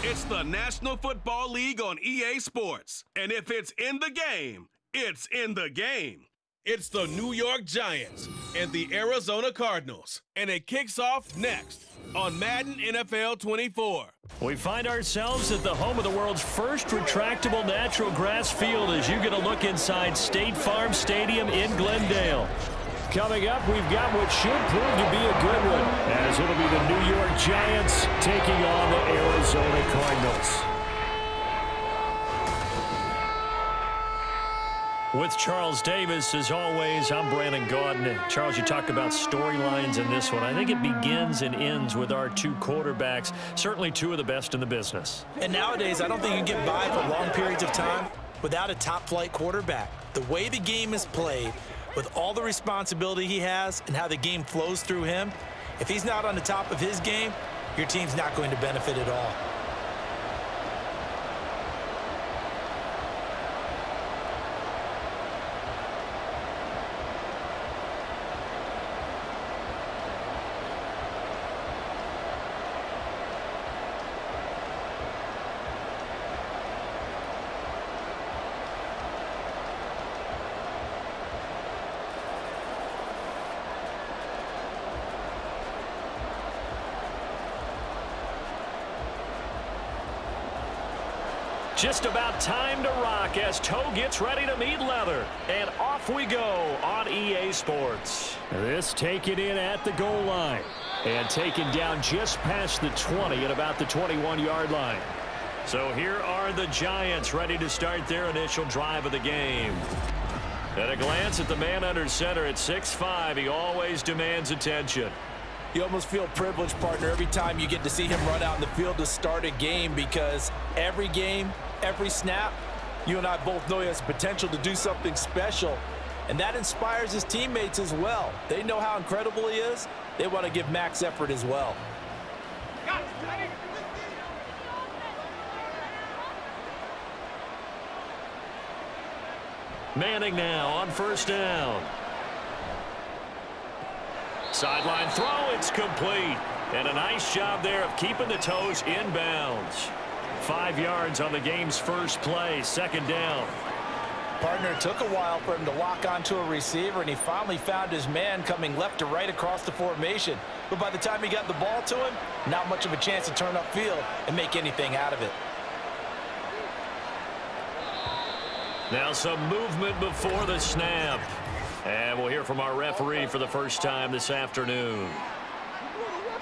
It's the National Football League on EA Sports. And if it's in the game, it's in the game. It's the New York Giants and the Arizona Cardinals. And it kicks off next on Madden NFL 24. We find ourselves at the home of the world's first retractable natural grass field as you get a look inside State Farm Stadium in Glendale. Coming up, we've got what should prove to be a good one, as it'll be the New York Giants taking on the Arizona Cardinals. With Charles Davis, as always, I'm Brandon Gaudin. Charles, you talk about storylines in this one. I think it begins and ends with our two quarterbacks, certainly two of the best in the business. And nowadays, I don't think you can get by for long periods of time without a top-flight quarterback. The way the game is played, with all the responsibility he has and how the game flows through him, if he's not on the top of his game, your team's not going to benefit at all. Just about time to rock as toe gets ready to meet leather. And off we go on EA Sports. This taken in at the goal line. And taken down just past the 20 at about the 21-yard line. So here are the Giants ready to start their initial drive of the game. At a glance at the man under center at 6'5", he always demands attention. You almost feel privileged, partner, every time you get to see him run out in the field to start a game, because every game, every snap, you and I both know he has potential to do something special. And that inspires his teammates as well. They know how incredible he is. They want to give max effort as well. Manning now on first down. Sideline throw, it's complete. And a nice job there of keeping the toes inbounds. 5 yards on the game's first play, second down. Partner, it took a while for him to lock onto a receiver, and he finally found his man coming left to right across the formation. But by the time he got the ball to him, not much of a chance to turn upfield and make anything out of it. Now some movement before the snap. And we'll hear from our referee for the first time this afternoon.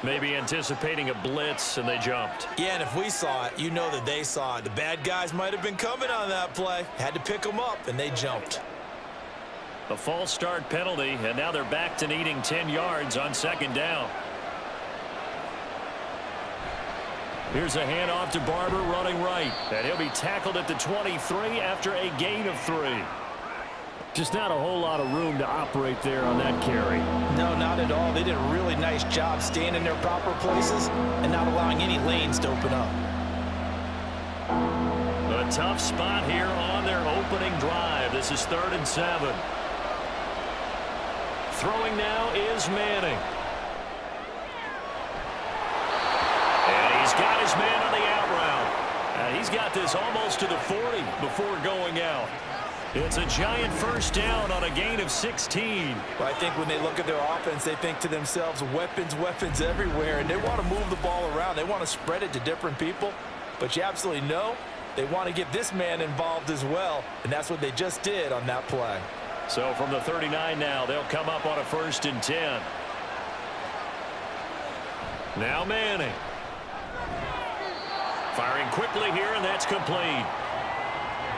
Maybe anticipating a blitz, and they jumped. Yeah, and if we saw it, you know that they saw it. The bad guys might have been coming on that play. Had to pick them up, and they jumped. A false start penalty, and now they're back to needing 10 yards on second down. Here's a handoff to Barber running right. And he'll be tackled at the 23 after a gain of 3. Just not a whole lot of room to operate there on that carry. No, not at all. They did a really nice job staying in their proper places and not allowing any lanes to open up. A tough spot here on their opening drive. This is 3rd and 7. Throwing now is Manning. And he's got his man on the out route. He's got this almost to the 40 before going out. It's a Giant first down on a gain of 16. Well, I think when they look at their offense, they think to themselves, weapons, weapons everywhere, and they want to move the ball around. They want to spread it to different people, but you absolutely know they want to get this man involved as well, and that's what they just did on that play. So from the 39 now, they'll come up on a 1st and 10. Now Manning. Firing quickly here, and that's complete.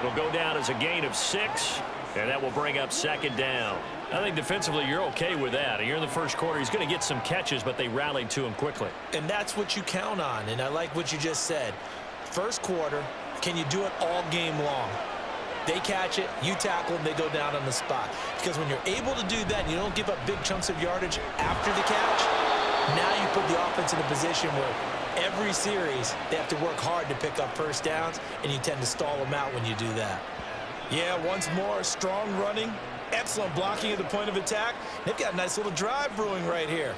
It'll go down as a gain of 6, and that will bring up second down. I think defensively you're okay with that. Here in the first quarter, he's going to get some catches, but they rallied to him quickly. And that's what you count on, and I like what you just said. First quarter, can you do it all game long? They catch it, you tackle them, they go down on the spot. Because when you're able to do that and you don't give up big chunks of yardage after the catch, now you put the offense in a position where every series, they have to work hard to pick up first downs, and you tend to stall them out when you do that. Yeah, once more, strong running, excellent blocking at the point of attack. They've got a nice little drive brewing right here.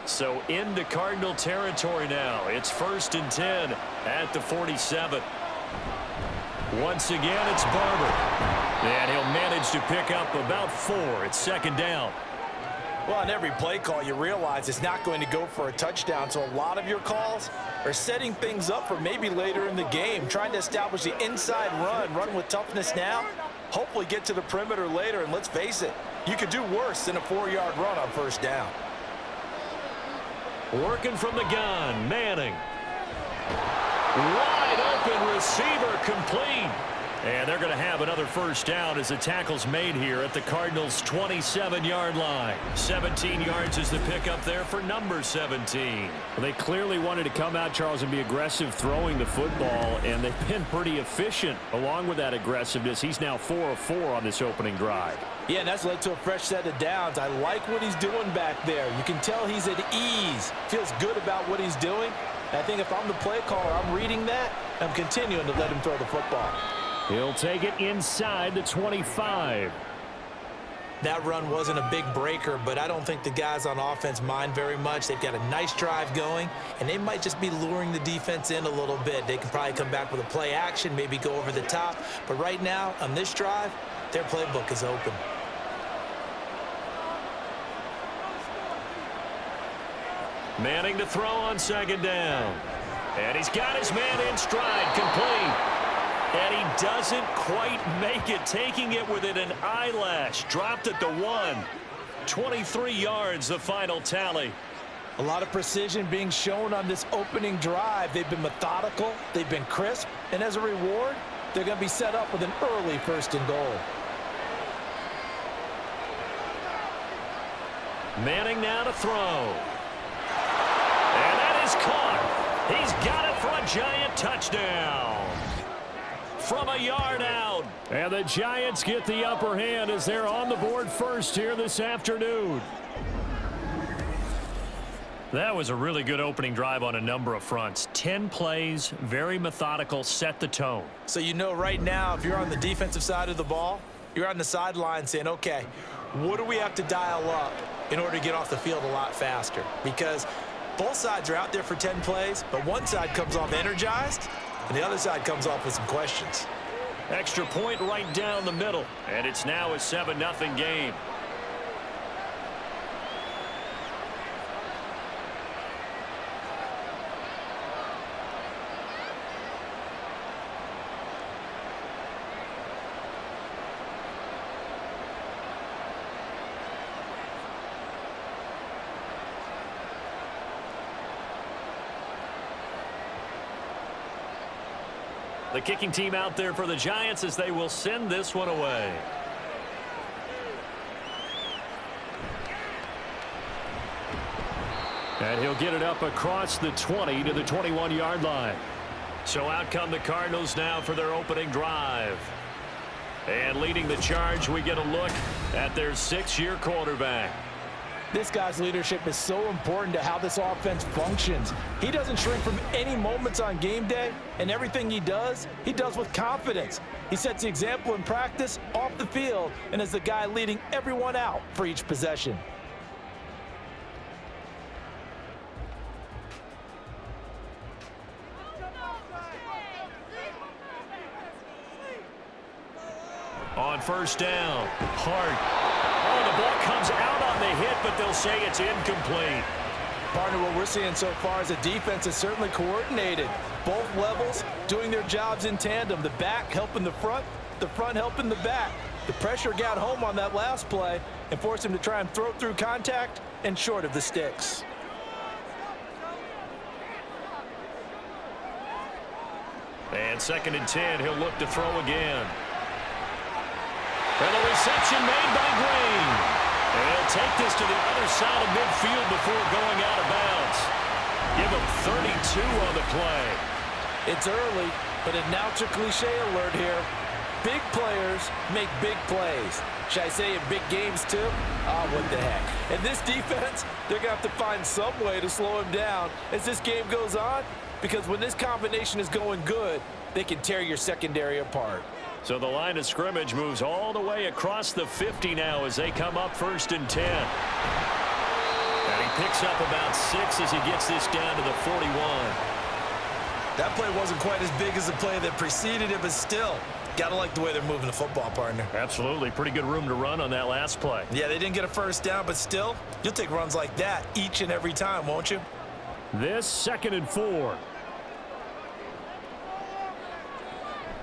So into Cardinal territory now. It's 1st and 10 at the 47. Once again, it's Barber. And he'll manage to pick up about 4. It's 2nd down. Well, on every play call, you realize it's not going to go for a touchdown. So a lot of your calls are setting things up for maybe later in the game, trying to establish the inside run with toughness now, hopefully get to the perimeter later. And let's face it, you could do worse than a 4-yard run on 1st down. Working from the gun, Manning. Wide open receiver, complete. And they're going to have another 1st down as the tackle's made here at the Cardinals' 27-yard line. 17 yards is the pickup there for number 17. Well, they clearly wanted to come out, Charles, and be aggressive throwing the football, and they've been pretty efficient along with that aggressiveness. He's now 4 of 4 on this opening drive. Yeah, and that's led to a fresh set of downs. I like what he's doing back there. You can tell he's at ease, feels good about what he's doing. And I think if I'm the play caller, I'm reading that, I'm continuing to let him throw the football. He'll take it inside the 25. That run wasn't a big breaker, but I don't think the guys on offense mind very much. They've got a nice drive going, and they might just be luring the defense in a little bit. They can probably come back with a play action, maybe go over the top. But right now, on this drive, their playbook is open. Manning to throw on 2nd down. And he's got his man in stride, complete. And he doesn't quite make it, taking it within an eyelash. Dropped at the 1. 23 yards, the final tally. A lot of precision being shown on this opening drive. They've been methodical, they've been crisp, and as a reward, they're going to be set up with an early 1st and goal. Manning now to throw. And that is caught. He's got it for a Giant touchdown. From a yard out. And the Giants get the upper hand as they're on the board first here this afternoon. That was a really good opening drive on a number of fronts. 10 plays, very methodical, set the tone. So you know right now, if you're on the defensive side of the ball, you're on the sideline saying, okay, what do we have to dial up in order to get off the field a lot faster? Because both sides are out there for 10 plays, but one side comes off energized, and the other side comes off with some questions. Extra point right down the middle. And it's now a 7-0 game. The kicking team out there for the Giants as they will send this one away. And he'll get it up across the 20 to the 21-yard line. So out come the Cardinals now for their opening drive. And leading the charge, we get a look at their 6-year quarterback. This guy's leadership is so important to how this offense functions. He doesn't shrink from any moments on game day, and everything he does with confidence. He sets the example in practice, off the field, and is the guy leading everyone out for each possession. On 1st down, Hart. Oh, the ball comes out on the hit, but they'll say it's incomplete. Partner, what we're seeing so far is a defense is certainly coordinated. Both levels doing their jobs in tandem. The back helping the front helping the back. The pressure got home on that last play and forced him to try and throw through contact and short of the sticks. And 2nd and 10, he'll look to throw again. And the reception made by Green. And he'll take this to the other side of midfield before going out of bounds. Give him 32 on the play. It's early, but a now cliche alert here. Big players make big plays. Should I say in big games too? What the heck. And this defense, they're going to have to find some way to slow him down as this game goes on, because when this combination is going good, they can tear your secondary apart. So the line of scrimmage moves all the way across the 50 now as they come up 1st and 10. And he picks up about 6 as he gets this down to the 41. That play wasn't quite as big as the play that preceded it, but still, got to like the way they're moving the football, partner. Absolutely. Pretty good room to run on that last play. Yeah, they didn't get a first down, but still, you'll take runs like that each and every time, won't you? This 2nd and 4.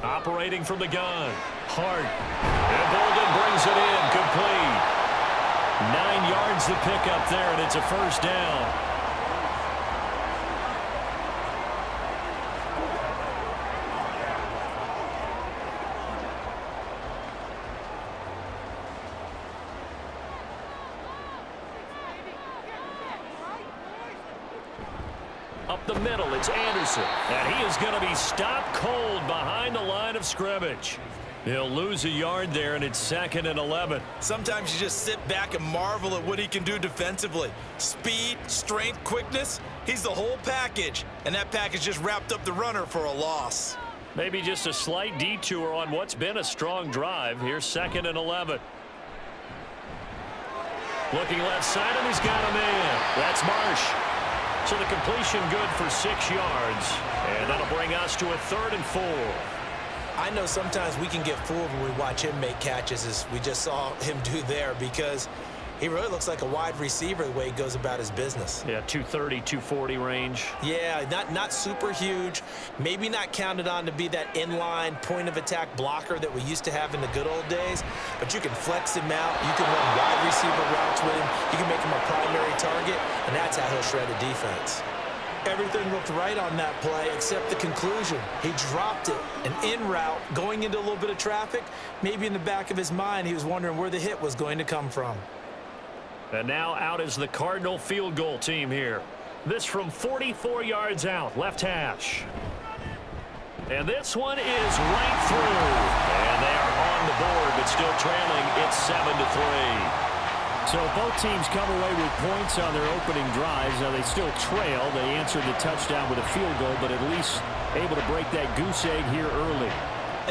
Operating from the gun. Hart. And Bolden brings it in. Complete. 9 yards to pick up there, and it's a first down. Up the middle, it's Anderson. And he is going to be stopped cold behind the line of scrimmage. He'll lose a yard there, and it's 2nd and 11. Sometimes you just sit back and marvel at what he can do defensively. Speed, strength, quickness, he's the whole package. And that package just wrapped up the runner for a loss. Maybe just a slight detour on what's been a strong drive. Here's 2nd and 11. Looking left side, and he's got a man. That's Marsh. So the completion good for 6 yards. And that'll bring us to a 3rd and 4. I know sometimes we can get fooled when we watch him make catches, as we just saw him do there, because he really looks like a wide receiver the way he goes about his business. Yeah, 230, 240 range. Yeah, not super huge. Maybe not counted on to be that inline point-of-attack blocker that we used to have in the good old days, but you can flex him out. You can run wide receiver routes with him. You can make him a primary target, and that's how he'll shred a defense. Everything looked right on that play except the conclusion. He dropped it, an in route, going into a little bit of traffic. Maybe in the back of his mind, he was wondering where the hit was going to come from. And now out is the Cardinal field goal team here. This from 44 yards out, left hash. And this one is right through. And they are on the board, but still trailing. It's 7-3. So both teams come away with points on their opening drives. Now they still trail. They answered the touchdown with a field goal, but at least able to break that goose egg here early.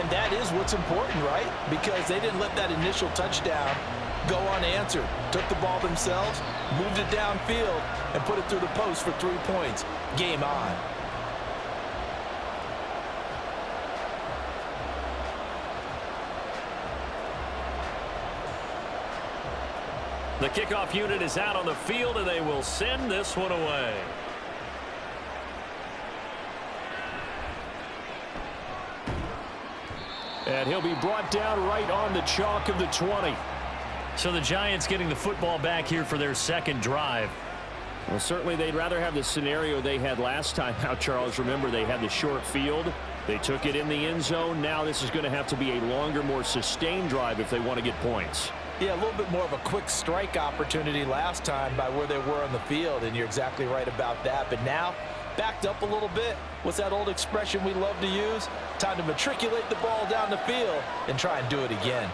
And that is what's important, right? Because they didn't let that initial touchdown go unanswered. Took the ball themselves, moved it downfield, and put it through the post for 3 points. Game on. The kickoff unit is out on the field, and they will send this one away. And he'll be brought down right on the chalk of the 20. So the Giants getting the football back here for their 2nd drive. Well, certainly they'd rather have the scenario they had last time out, Charles. Remember, they had the short field. They took it in the end zone. Now this is going to have to be a longer, more sustained drive if they want to get points. Yeah, a little bit more of a quick strike opportunity last time by where they were on the field, and you're exactly right about that. But now, backed up a little bit. What's that old expression we love to use? Time to matriculate the ball down the field and try and do it again.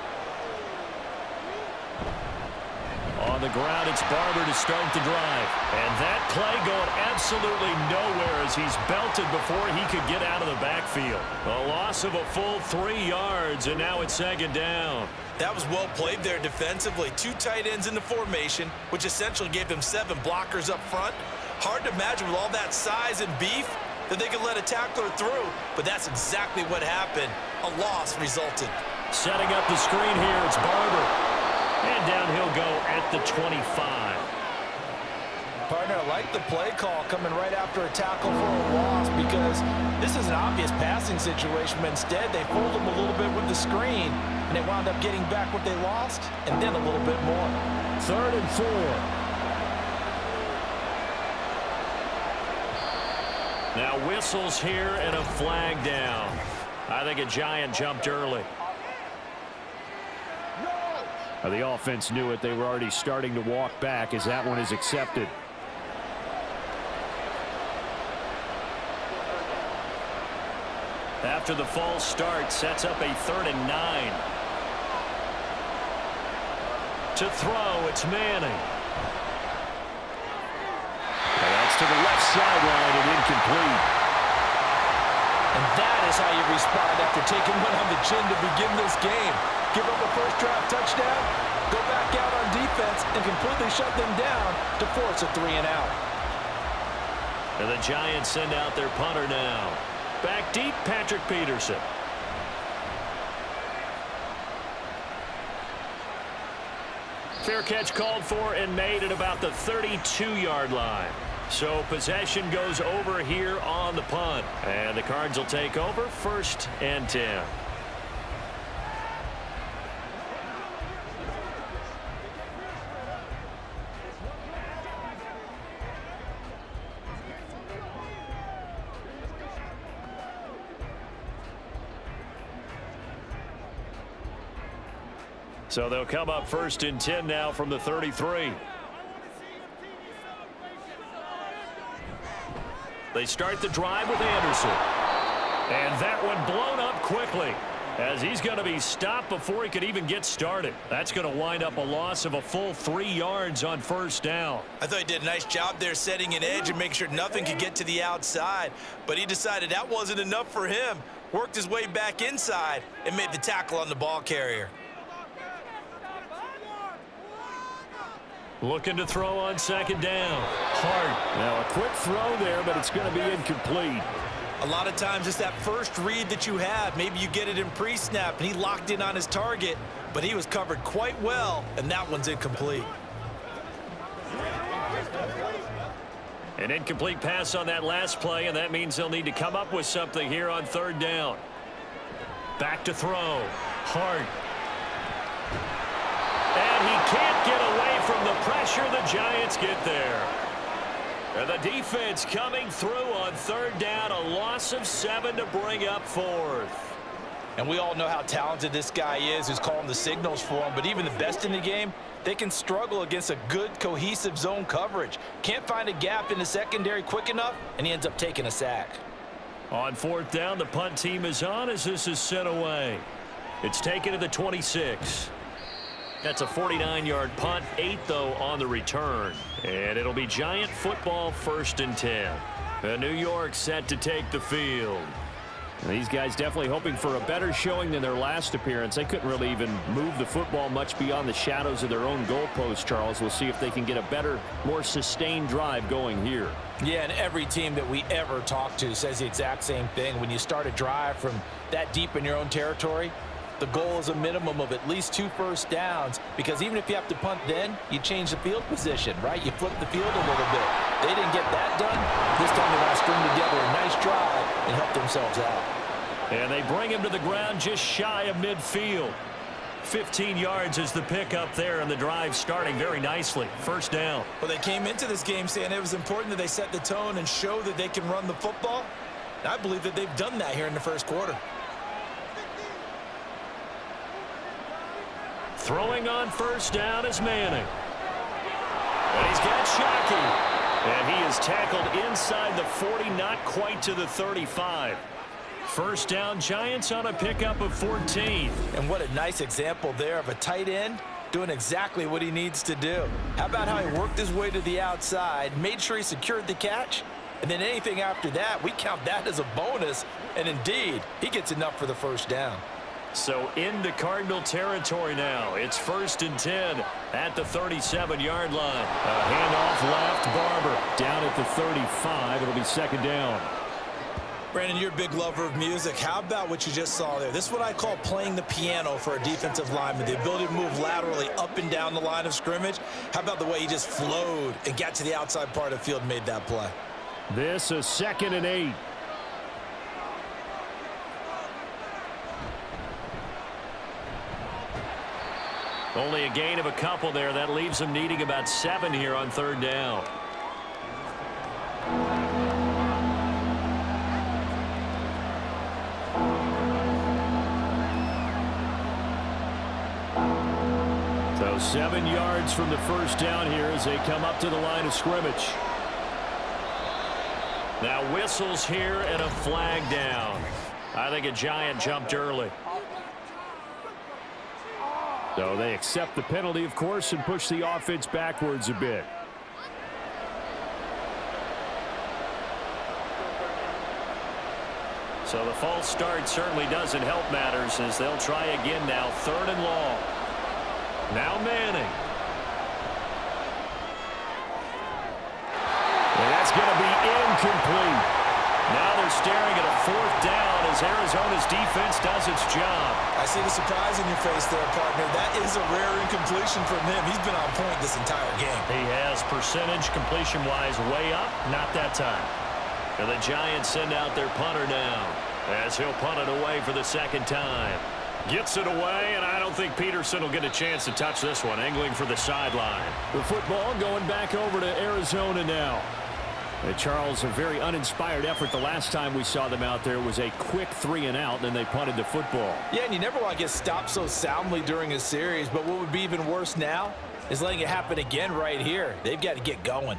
On the ground, it's Barber to start the drive. And that play going absolutely nowhere as he's belted before he could get out of the backfield. A loss of a full 3 yards, and now it's 2nd down. That was well played there defensively. 2 tight ends in the formation, which essentially gave them 7 blockers up front. Hard to imagine with all that size and beef that they could let a tackler through, but that's exactly what happened. A loss resulted. Setting up the screen here, it's Barber. And down he'll go at the 25. Partner, I like the play call coming right after a tackle for a loss, because this is an obvious passing situation, but instead they fooled them a little bit with the screen, and they wound up getting back what they lost, and then a little bit more. 3rd and 4. Now whistles here and a flag down. I think a Giant jumped early. The offense knew it. They were already starting to walk back as that one is accepted. After the false start, sets up a 3rd and 9. To throw, it's Manning. And that's to the left sideline and incomplete. And that is how you respond after taking one on the chin to begin this game. Give up a first drive touchdown, go back out on defense and completely shut them down to force a 3-and-out. And the Giants send out their punter now. Back deep, Patrick Peterson. Fair catch called for and made at about the 32-yard line. So possession goes over here on the punt. And the Cards will take over 1st and 10. So they'll come up 1st and 10 now from the 33. They start the drive with Anderson. And that one blown up quickly, as he's going to be stopped before he could even get started. That's going to wind up a loss of a full 3 yards on 1st down. I thought he did a nice job there setting an edge and making sure nothing could get to the outside. But he decided that wasn't enough for him. Worked his way back inside and made the tackle on the ball carrier. Looking to throw on 2nd down. Hart. Now a quick throw there, but it's going to be incomplete. A lot of times it's that first read that you have. Maybe you get it in pre-snap, and he locked in on his target, but he was covered quite well, and that one's incomplete. An incomplete pass on that last play, and that means they'll need to come up with something here on 3rd down. Back to throw. Hart. And he can't get away from the pressure. The Giants get there. And the defense coming through on 3rd down. A loss of 7 to bring up 4th. And we all know how talented this guy is who's calling the signals for him. But even the best in the game, they can struggle against a good, cohesive zone coverage. Can't find a gap in the secondary quick enough, and he ends up taking a sack. On 4th down, the punt team is on as this is sent away. It's taken to the 26. That's a 49-yard punt, 8 though on the return. And it'll be Giant football 1st and 10. The New York set to take the field. These guys definitely hoping for a better showing than their last appearance. They couldn't really even move the football much beyond the shadows of their own goalpost, Charles. We'll see if they can get a better, more sustained drive going here. Yeah, and every team that we ever talk to says the exact same thing. When you start a drive from that deep in your own territory, the goal is a minimum of at least 2 first downs, because even if you have to punt then, you change the field position, right? You flip the field a little bit. They didn't get that done. This time they want to string together a nice drive and help themselves out. And they bring him to the ground just shy of midfield. 15 yards is the pickup there, and the drive starting very nicely. 1st down. Well, they came into this game saying it was important that they set the tone and show that they can run the football. And I believe that they've done that here in the 1st quarter. Throwing on 1st down is Manning. And he's got Shockey. And he is tackled inside the 40, not quite to the 35. 1st down, Giants on a pickup of 14. And what a nice example there of a tight end doing exactly what he needs to do. How about how he worked his way to the outside, made sure he secured the catch, and then anything after that, we count that as a bonus. And indeed, he gets enough for the 1st down. So into Cardinal territory now. It's 1st and 10 at the 37-yard line. A handoff left, Barber down at the 35. It'll be 2nd down. Brandon, you're a big lover of music. How about what you just saw there? This is what I call playing the piano for a defensive lineman. The ability to move laterally up and down the line of scrimmage. How about the way he just flowed and got to the outside part of the field and made that play? This is 2nd and 8. Only a gain of a couple there. That leaves them needing about 7 here on 3rd down. So 7 yards from the 1st down here as they come up to the line of scrimmage. Now whistles here and a flag down. I think a Giant jumped early. So they accept the penalty, of course, and push the offense backwards a bit. So the false start certainly doesn't help matters as they'll try again now. 3rd and long. Now Manning. incomplete. Now they're staring at a 4th down as Arizona's defense does its job. I see the surprise in your face there, partner. That is a rare incompletion from him. He's been on point this entire game. He has percentage completion-wise way up, not that time. And the Giants send out their punter now as he'll punt it away for the 2nd time. Gets it away, and I don't think Peterson will get a chance to touch this one, angling for the sideline. The football going back over to Arizona now. Charles, a very uninspired effort the last time we saw them out there was a quick 3-and-out, and then they punted the football. Yeah, and you never want to get stopped so soundly during a series, but what would be even worse now is letting it happen again right here. They've got to get going.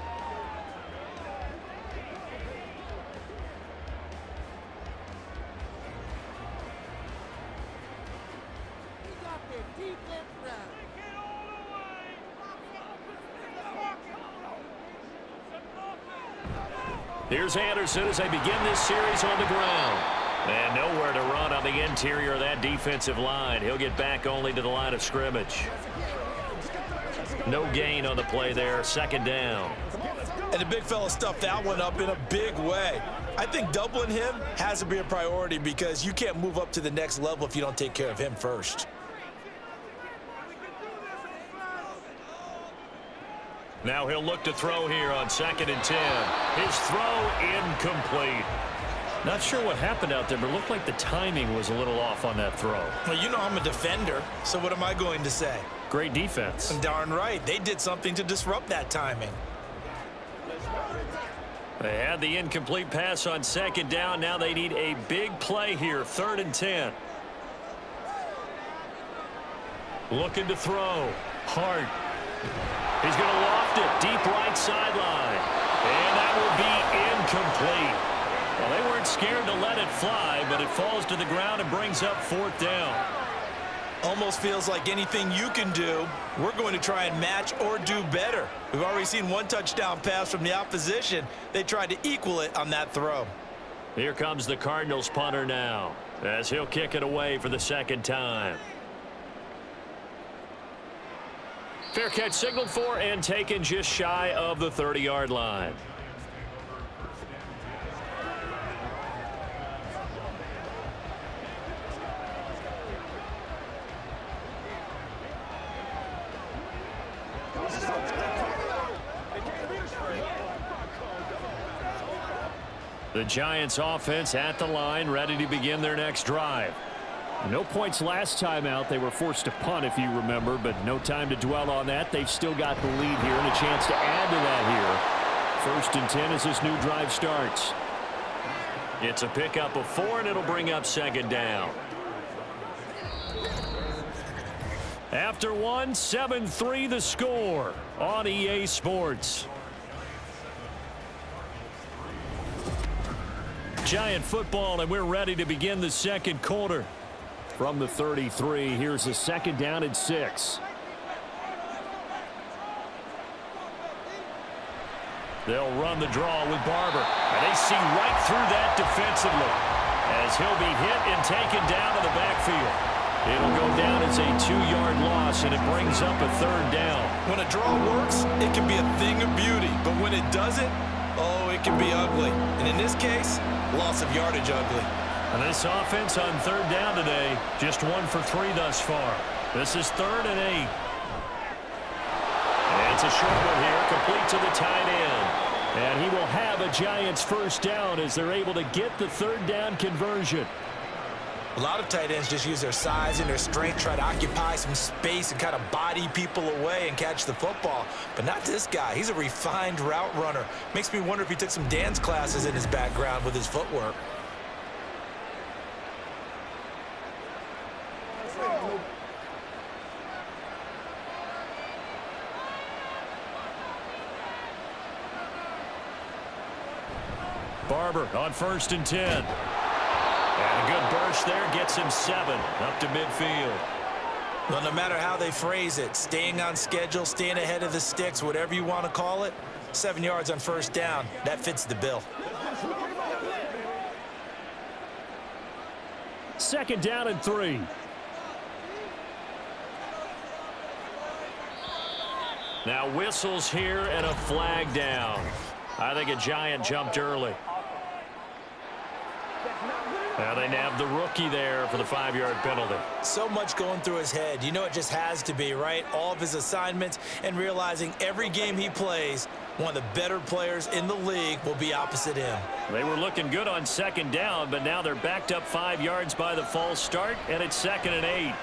Here's Anderson as they begin this series on the ground. And nowhere to run on the interior of that defensive line. He'll get back only to the line of scrimmage. No gain on the play there, 2nd down. And the big fella stuffed that one up in a big way. I think doubling him has to be a priority because you can't move up to the next level if you don't take care of him first. Now he'll look to throw here on 2nd and 10. His throw incomplete. Not sure what happened out there, but it looked like the timing was a little off on that throw. Well, you know I'm a defender, so what am I going to say? Great defense. Darn right. They did something to disrupt that timing. They had the incomplete pass on 2nd down. Now they need a big play here, 3rd and 10. Looking to throw. Hart. He's going to loft it deep right sideline. And that will be incomplete. Well, they weren't scared to let it fly, but it falls to the ground and brings up 4th down. Almost feels like anything you can do, we're going to try and match or do better. We've already seen one touchdown pass from the opposition. They tried to equal it on that throw. Here comes the Cardinals punter now as he'll kick it away for the 2nd time. Fair catch signaled for and taken just shy of the 30-yard line. The Giants offense at the line, ready to begin their next drive. No points last time out. They were forced to punt, if you remember, but no time to dwell on that. They've still got the lead here and a chance to add to that here. 1st and 10 as this new drive starts. It's a pickup of 4, and it'll bring up 2nd down. After one, 7-3 the score on EA Sports. Giant football, and we're ready to begin the 2nd quarter. From the 33, here's a 2nd down and 6. They'll run the draw with Barber. And they see right through that defensively as he'll be hit and taken down to the backfield. It'll go down as a 2-yard loss, and it brings up a 3rd down. When a draw works, it can be a thing of beauty. But when it doesn't, oh, it can be ugly. And in this case, loss of yardage ugly. And this offense on 3rd down today, just 1 for 3 thus far. This is 3rd and 8. And it's a short one here, complete to the tight end. And he will have a Giants 1st down as they're able to get the 3rd down conversion. A lot of tight ends just use their size and their strength, try to occupy some space and kind of body people away and catch the football. But not this guy. He's a refined route runner. Makes me wonder if he took some dance classes in his background with his footwork. Barber on 1st and 10. And a good burst there gets him 7 up to midfield. Well, no matter how they phrase it, staying on schedule, staying ahead of the sticks, whatever you want to call it, 7 yards on 1st down, that fits the bill. 2nd down and 3. Now whistles here and a flag down. I think a Giant jumped early. Now they nabbed the rookie there for the 5-yard penalty. So much going through his head. You know it just has to be, right? All of his assignments and realizing every game he plays, one of the better players in the league will be opposite him. They were looking good on 2nd down, but now they're backed up 5 yards by the false start, and it's 2nd and 8.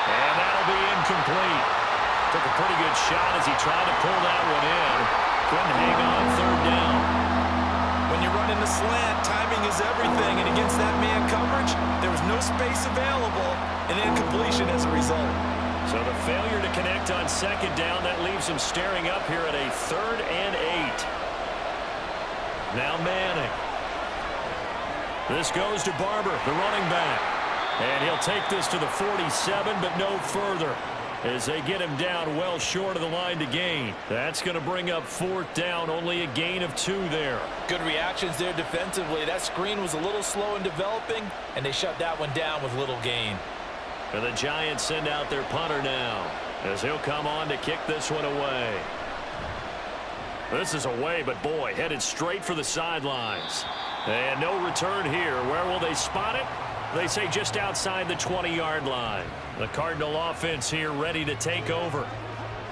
And that'll be incomplete. Took a pretty good shot as he tried to pull that one in. Couldn't hang on 3rd down. When you run in the slant, timing is everything, and against that man coverage, there was no space available, and incompletion as a result. So the failure to connect on 2nd down, that leaves him staring up here at a 3rd and 8. Now Manning. This goes to Barber, the running back. And he'll take this to the 47, but no further, as they get him down well short of the line to gain. That's going to bring up 4th down, only a gain of 2 there. Good reactions there defensively. That screen was a little slow in developing, and they shut that one down with little gain. And the Giants send out their punter now, as he'll come on to kick this one away. This is away, but boy, headed straight for the sidelines. And no return here. Where will they spot it? They say just outside the 20-yard line. The Cardinal offense here ready to take over.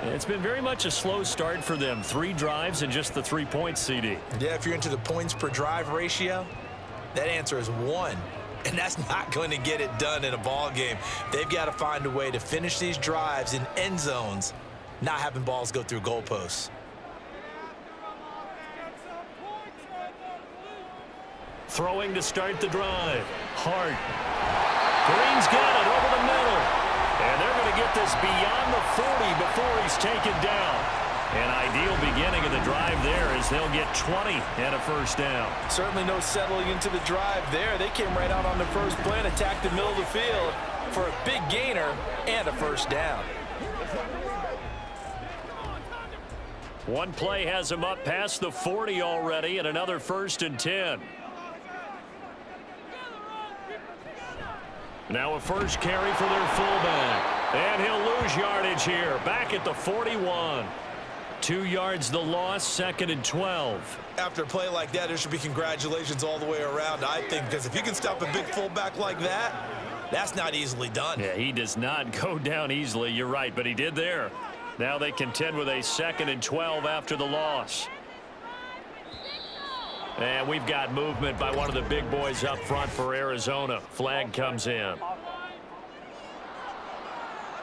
It's been very much a slow start for them. 3 drives and just the 3 points, CD. Yeah, if you're into the points per drive ratio, that answer is 1. And that's not going to get it done in a ball game. They've got to find a way to finish these drives in end zones, not having balls go through goalposts. Throwing to start the drive. Hart. Green's got it over the middle. And they're going to get this beyond the 40 before he's taken down. An ideal beginning of the drive there as they'll get 20 and a 1st down. Certainly no settling into the drive there. They came right out on the first play and attacked the middle of the field for a big gainer and a 1st down. One play has him up past the 40 already, and another 1st and 10. Now a first carry for their fullback. And he'll lose yardage here. Back at the 41. 2 yards the loss, 2nd and 12. After a play like that, there should be congratulations all the way around, I think, because if you can stop a big fullback like that, that's not easily done. Yeah, he does not go down easily. You're right, but he did there. Now they contend with a 2nd and 12 after the loss. And we've got movement by one of the big boys up front for Arizona. Flag comes in.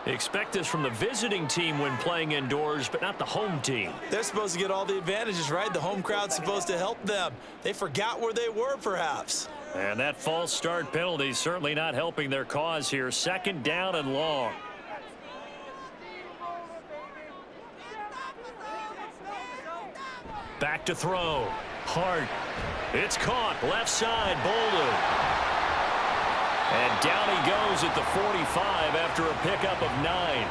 Expect this from the visiting team when playing indoors, but not the home team. They're supposed to get all the advantages, right? The home crowd's supposed to help them. They forgot where they were, perhaps. And that false start penalty certainly not helping their cause here. 2nd down and long. Back to throw. Hart. It's caught. Left side. Bolden. And down he goes at the 45 after a pickup of 9.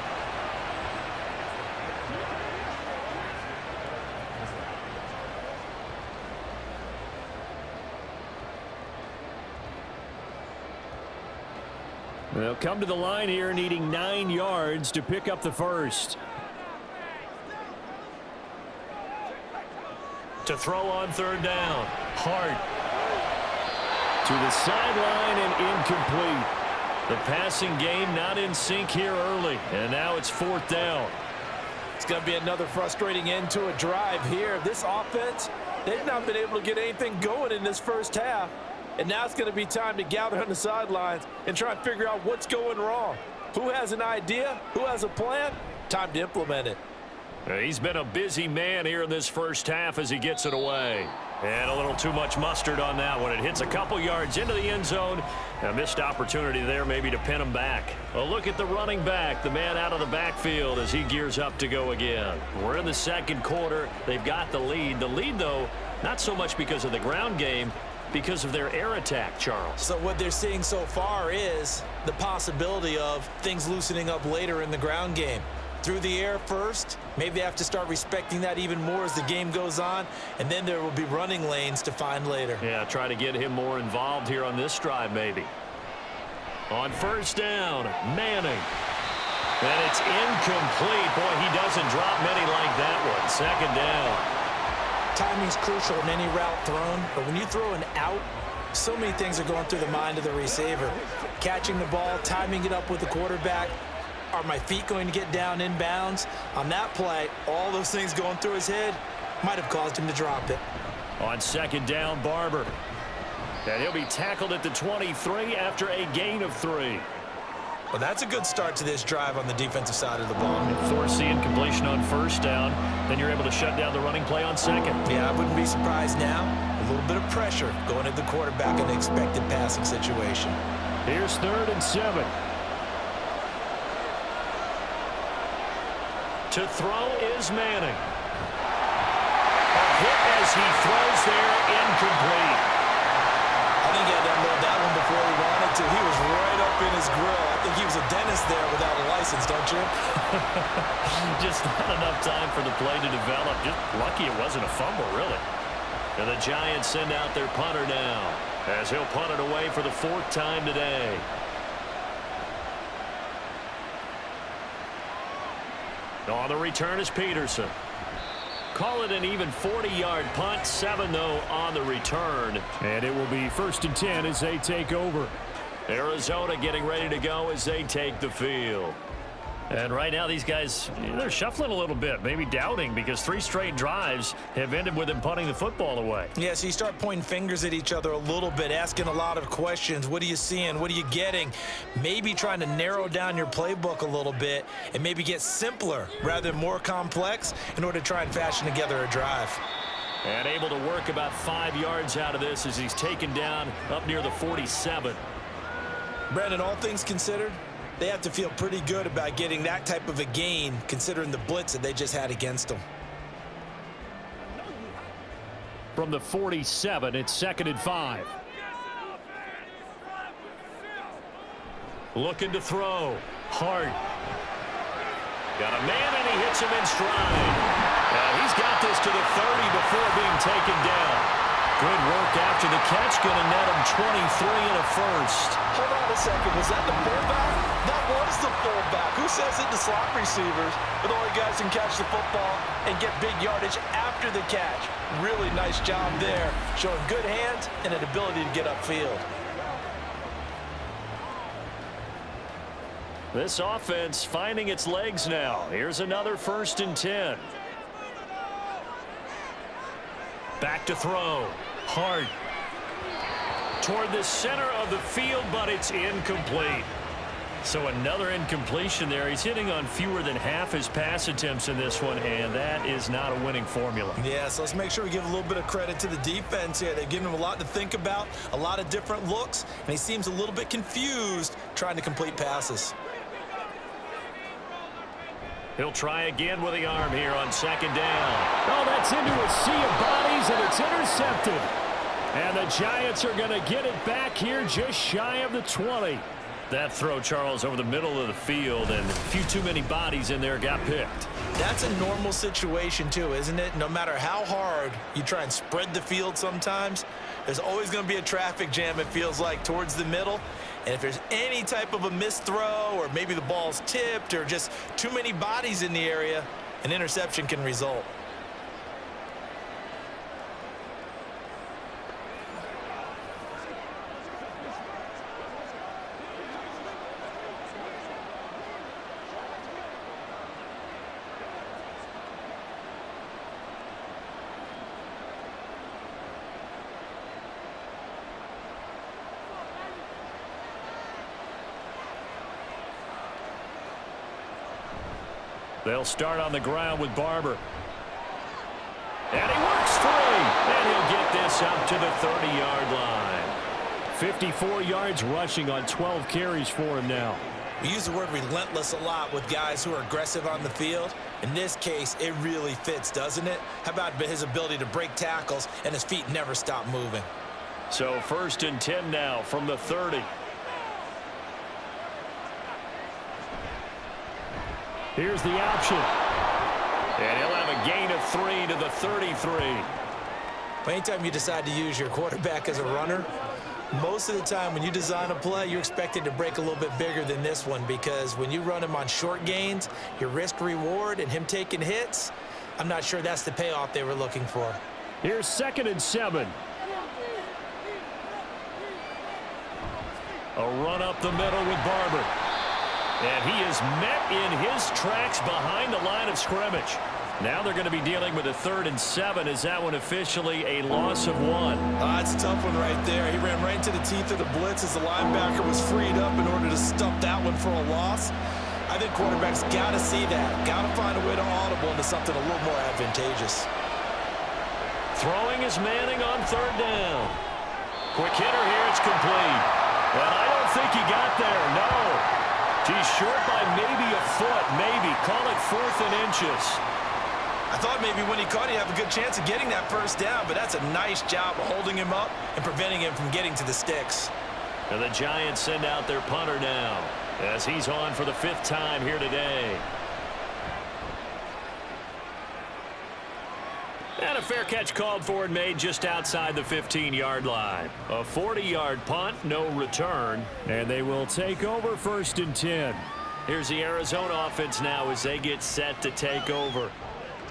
They'll come to the line here needing 9 yards to pick up the 1st. To throw on 3rd down. Hart. To the sideline and incomplete. The passing game not in sync here early. And now it's 4th down. It's going to be another frustrating end to a drive here. This offense, they've not been able to get anything going in this first half. And now it's going to be time to gather on the sidelines and try and figure out what's going wrong. Who has an idea? Who has a plan? Time to implement it. He's been a busy man here in this first half as he gets it away. And a little too much mustard on that one. It hits a couple yards into the end zone. A missed opportunity there maybe to pin him back. A look at the running back, the man out of the backfield as he gears up to go again. We're in the 2nd quarter. They've got the lead. The lead, though, not so much because of the ground game, because of their air attack, Charles. So what they're seeing so far is the possibility of things loosening up later in the ground game. Through the air first, maybe they have to start respecting that even more as the game goes on, and then there will be running lanes to find later. Yeah, try to get him more involved here on this drive maybe. On 1st down, Manning. And it's incomplete. Boy, he doesn't drop many like that one. 2nd down. Timing's crucial in any route thrown, but when you throw an out, so many things are going through the mind of the receiver. Catching the ball, timing it up with the quarterback. Are my feet going to get down in bounds? On that play, all those things going through his head might have caused him to drop it. On second down, Barber. And he'll be tackled at the 23 after a gain of 3. Well, that's a good start to this drive on the defensive side of the ball. Force the incompletion on first down. Then you're able to shut down the running play on second. Yeah, I wouldn't be surprised now. A little bit of pressure going at the quarterback in an expected passing situation. Here's 3rd and 7. To throw is Manning. A hit as he throws there, incomplete. I think he had to unload that one before he wanted to. He was right up in his grill. I think he was a dentist there without a license, don't you? Just not enough time for the play to develop. Just lucky it wasn't a fumble, really. And the Giants send out their punter now, as he'll punt it away for the 4th time today. On the return is Peterson. Call it an even 40-yard punt, 7-0 on the return. And it will be 1st and 10 as they take over. Arizona getting ready to go as they take the field. And right now these guys, they're shuffling a little bit, maybe doubting, because 3 straight drives have ended with them punting the football away. Yeah, so you start pointing fingers at each other a little bit, asking a lot of questions. What are you seeing? What are you getting? Maybe trying to narrow down your playbook a little bit and maybe get simpler rather than more complex in order to try and fashion together a drive. And able to work about 5 yards out of this as he's taken down up near the 47. Brandon, all things considered, they have to feel pretty good about getting that type of a gain considering the blitz that they just had against them. From the 47, it's 2nd and 5. Looking to throw. Hart. Got a man and he hits him in stride. He's got this to the 30 before being taken down. Good work after the catch. Going to net him 23 and a first. Hold on a second. Was that the fullback? That was the fullback. Who says it to slot receivers? But only guys can catch the football and get big yardage after the catch. Really nice job there. Showing good hands and an ability to get upfield. This offense finding its legs now. Here's another 1st and 10. Back to throw. Hart. Toward the center of the field, but it's incomplete. So another incompletion there. He's hitting on fewer than half his pass attempts in this one, and that is not a winning formula. Yeah, so let's make sure we give a little bit of credit to the defense here. They've given him a lot to think about, a lot of different looks, and he seems a little bit confused trying to complete passes. He'll try again with the arm here on 2nd down. Oh, that's into a sea of bodies, and it's intercepted. And the Giants are going to get it back here just shy of the 20. That throw, Charles, over the middle of the field, and a few too many bodies in there got picked. That's a normal situation, too, isn't it? No matter how hard you try and spread the field sometimes, there's always going to be a traffic jam, it feels like, towards the middle. And if there's any type of a missed throw or maybe the ball's tipped or just too many bodies in the area, an interception can result. They'll start on the ground with Barber. And he works free. And he'll get this up to the 30-yard line. 54 yards rushing on 12 carries for him now. We use the word relentless a lot with guys who are aggressive on the field. In this case, it really fits, doesn't it? How about his ability to break tackles and his feet never stop moving? So 1st and 10 now from the 30. Here's the option. And he'll have a gain of 3 to the 33. Anytime you decide to use your quarterback as a runner, most of the time when you design a play, you're expected to break a little bit bigger than this one, because when you run him on short gains, your risk reward and him taking hits, I'm not sure that's the payoff they were looking for. Here's 2nd and 7. A run up the middle with Barber. And he is met in his tracks behind the line of scrimmage. Now they're going to be dealing with a 3rd and 7. Is that one officially a loss of 1? That's a tough one right there. He ran right into the teeth of the blitz as the linebacker was freed up in order to stop that one for a loss. I think quarterbacks got to see that. Got to find a way to audible into something a little more advantageous. Throwing is Manning on 3rd down. Quick hitter here. It's complete. And I don't think he got there. No. He's short by maybe a foot. Maybe. Call it 4th and inches. I thought maybe when he caught, he'd have a good chance of getting that first down, but that's a nice job of holding him up and preventing him from getting to the sticks. And the Giants send out their punter now as he's on for the 5th time here today. And a fair catch called for and made just outside the 15-yard line. A 40-yard punt, no return, and they will take over 1st and 10. Here's the Arizona offense now as they get set to take over.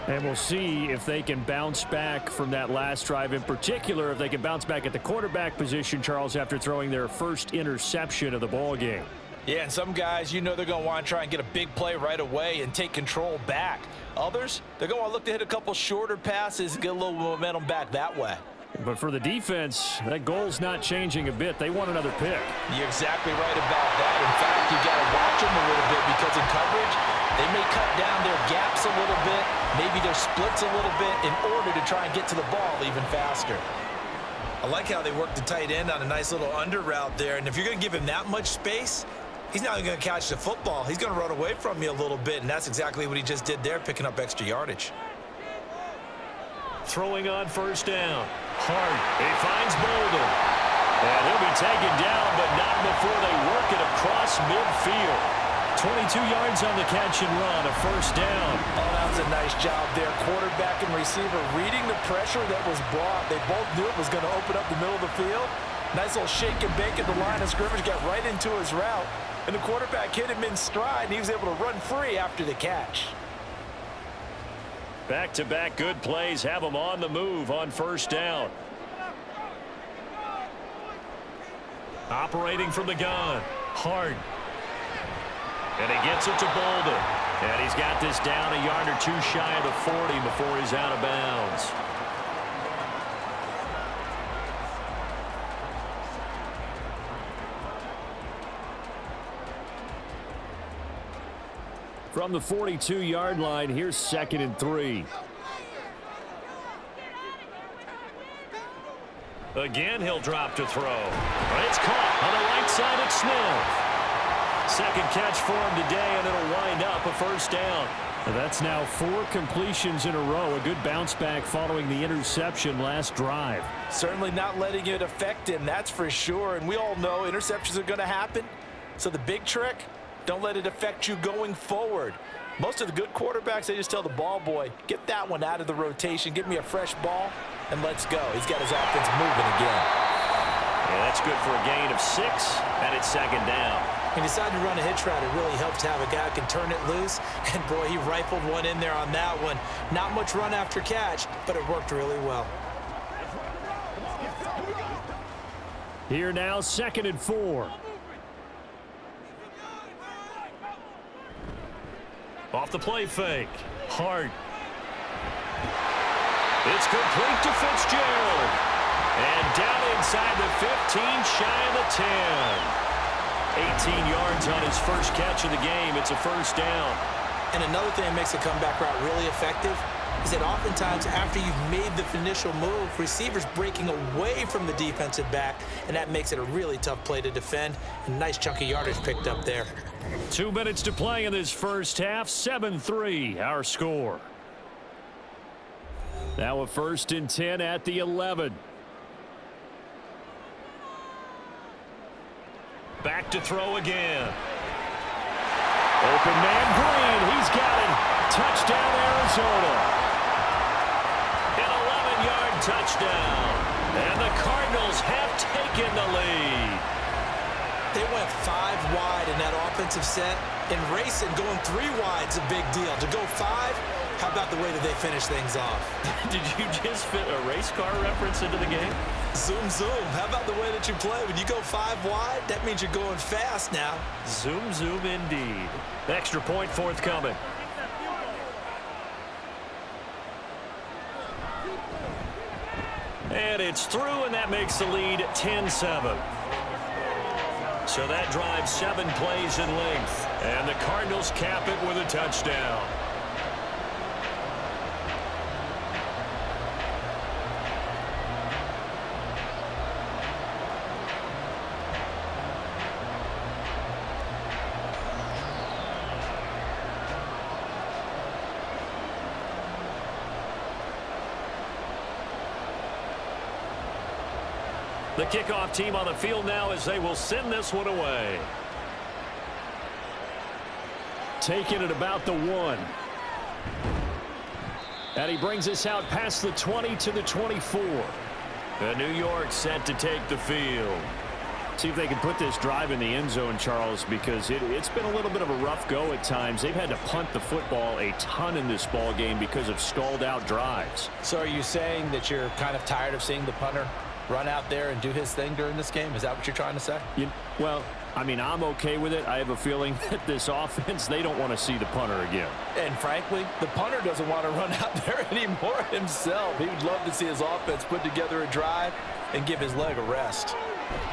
And we'll see if they can bounce back from that last drive, in particular if they can bounce back at the quarterback position, Charles, after throwing their first interception of the ball game. Yeah, and some guys, you know they're going to want to try and get a big play right away and take control back. Others, they're going to look to hit a couple shorter passes and get a little momentum back that way. But for the defense, that goal's not changing a bit. They want another pick. You're exactly right about that. In fact, you got to watch them a little bit because in coverage, they may cut down their gaps a little bit, maybe their splits a little bit in order to try and get to the ball even faster. I like how they work the tight end on a nice little under route there. And if you're going to give him that much space, he's not going to catch the football. He's going to run away from you a little bit, and that's exactly what he just did there, picking up extra yardage. Throwing on 1st down. Hart. He finds Bolden. And he'll be taken down, but not before they work it across midfield. 22 yards on the catch and run, a 1st down. Oh, that was a nice job there. Quarterback and receiver reading the pressure that was brought. They both knew it was going to open up the middle of the field. Nice little shake and bake at the line of scrimmage, got right into his route. And the quarterback hit him in stride, and he was able to run free after the catch. Back-to-back good plays have them on the move on 1st down. Operating from the gun. Hart. And he gets it to Bolden. And he's got this down a yard or two shy of the 40 before he's out of bounds. From the 42-yard line, here's 2nd and 3. Again, he'll drop to throw. But it's caught on the right side at Smith. 2nd catch for him today, and it'll wind up a 1st down. That's now 4 completions in a row. A good bounce back following the interception last drive. Certainly not letting it affect him, that's for sure. And we all know interceptions are going to happen. So the big trick, don't let it affect you going forward. Most of the good quarterbacks, they just tell the ball boy, get that one out of the rotation, give me a fresh ball, and let's go. He's got his offense moving again. Yeah, that's good for a gain of 6, and it's 2nd down. He decided to run a hitch route. It really helped to have a guy who can turn it loose. And, boy, he rifled one in there on that one. Not much run after catch, but it worked really well. Here now, 2nd and 4. Off the play fake. Hart. It's complete to Fitzgerald. And down inside the 15, shy of the 10. 18 yards on his first catch of the game. It's a 1st down. And another thing that makes a comeback route really effective is that oftentimes after you've made the initial move, receivers breaking away from the defensive back, and that makes it a really tough play to defend. A nice chunk of yardage picked up there. 2 minutes to play in this first half. 7-3, our score. Now a 1st and 10 at the 11. Back to throw again. Open man Green. He's got it. Touchdown, Arizona. An 11-yard touchdown. And the Cardinals have taken the lead. They went 5 wide in that offensive set. And racing, going 3 wide is a big deal. To go 5, How about the way that they finish things off? Did you just fit a race car reference into the game? Zoom, zoom. How about the way that you play? When you go 5 wide, that means you're going fast now. Zoom, zoom indeed. Extra point forthcoming. And it's through, and that makes the lead 10-7. So that drives 7 plays in length. And the Cardinals cap it with a touchdown. The kickoff team on the field now as they will send this one away. Taking it about the 1. And he brings us out past the 20 to the 24. And New York set to take the field. See if they can put this drive in the end zone, Charles, because it's been a little bit of a rough go at times. They've had to punt the football a ton in this ball game because of stalled out drives. So are you saying that you're kind of tired of seeing the punter run out there and do his thing during this game? Is that what you're trying to say? Well, I mean, I'm okay with it. I have a feeling that this offense, they don't want to see the punter again. And frankly, the punter doesn't want to run out there anymore himself. He would love to see his offense put together a drive and give his leg a rest.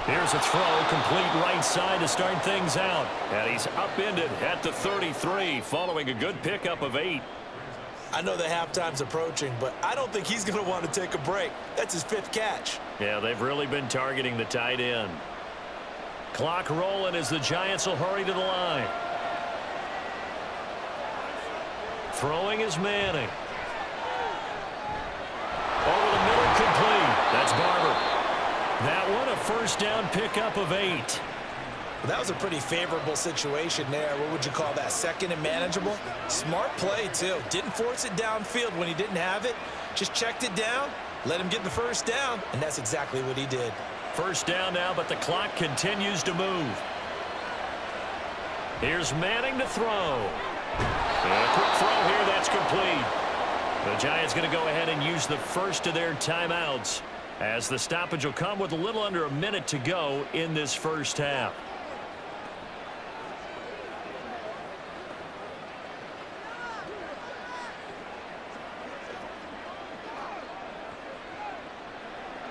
Here's a throw, complete right side to start things out. And he's upended at the 33, following a good pickup of 8. I know the halftime's approaching, but I don't think he's going to want to take a break. That's his 5th catch. Yeah, they've really been targeting the tight end. Clock rolling as the Giants will hurry to the line. Throwing is Manning. Over the middle, complete. That's Barber. That one, a first down pickup of 8. That was a pretty favorable situation there. What would you call that? Second and manageable? Smart play, too. Didn't force it downfield when he didn't have it. Just checked it down, let him get the first down, and that's exactly what he did. First down now, but the clock continues to move. Here's Manning to throw. And a quick throw here, that's complete. The Giants going to go ahead and use the first of their timeouts, as the stoppage will come with a little under a minute to go in this first half.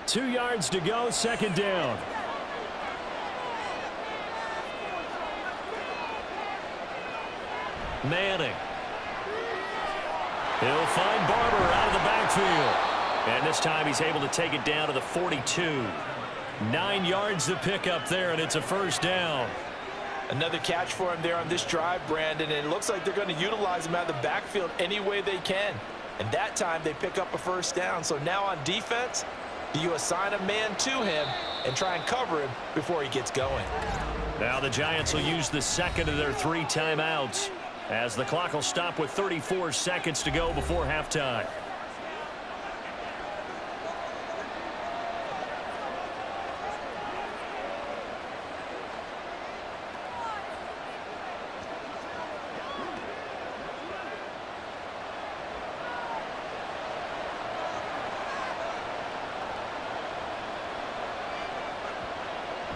Two yards to go, second down. Manning. He'll find Barber out of the backfield. And this time he's able to take it down to the 42. 9 yards to pick up there, and it's a first down. Another catch for him there on this drive, Brandon, and it looks like they're going to utilize him out of the backfield any way they can. And that time they pick up a first down. So now on defense, do you assign a man to him and try and cover him before he gets going? Now the Giants will use the second of their 3 timeouts, as the clock will stop with 34 seconds to go before halftime.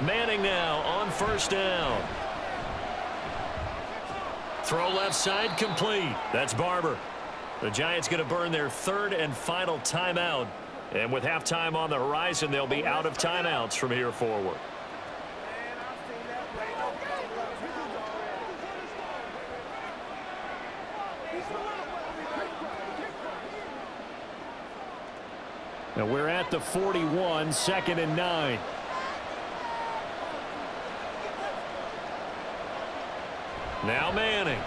Manning now on first down. Throw left side, complete. That's Barber. The Giants going to burn their 3rd and final timeout. And with halftime on the horizon, they'll be out of timeouts from here forward. Now we're at the 41, 2nd and 9. Now Manning.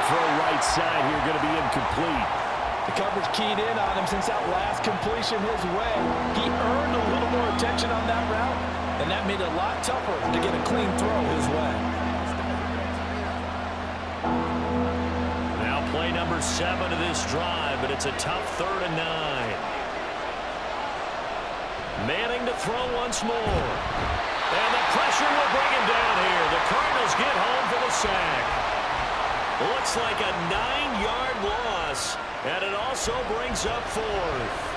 Throw right side here, going to be incomplete. The coverage keyed in on him since that last completion his way. He earned a little more attention on that route, and that made it a lot tougher to get a clean throw his way. Now play number 7 of this drive, but it's a tough 3rd and 9. Manning to throw once more. And the pressure will bring him down here. The Cardinals get home for the sack. Looks like a 9-yard loss, and it also brings up 4th.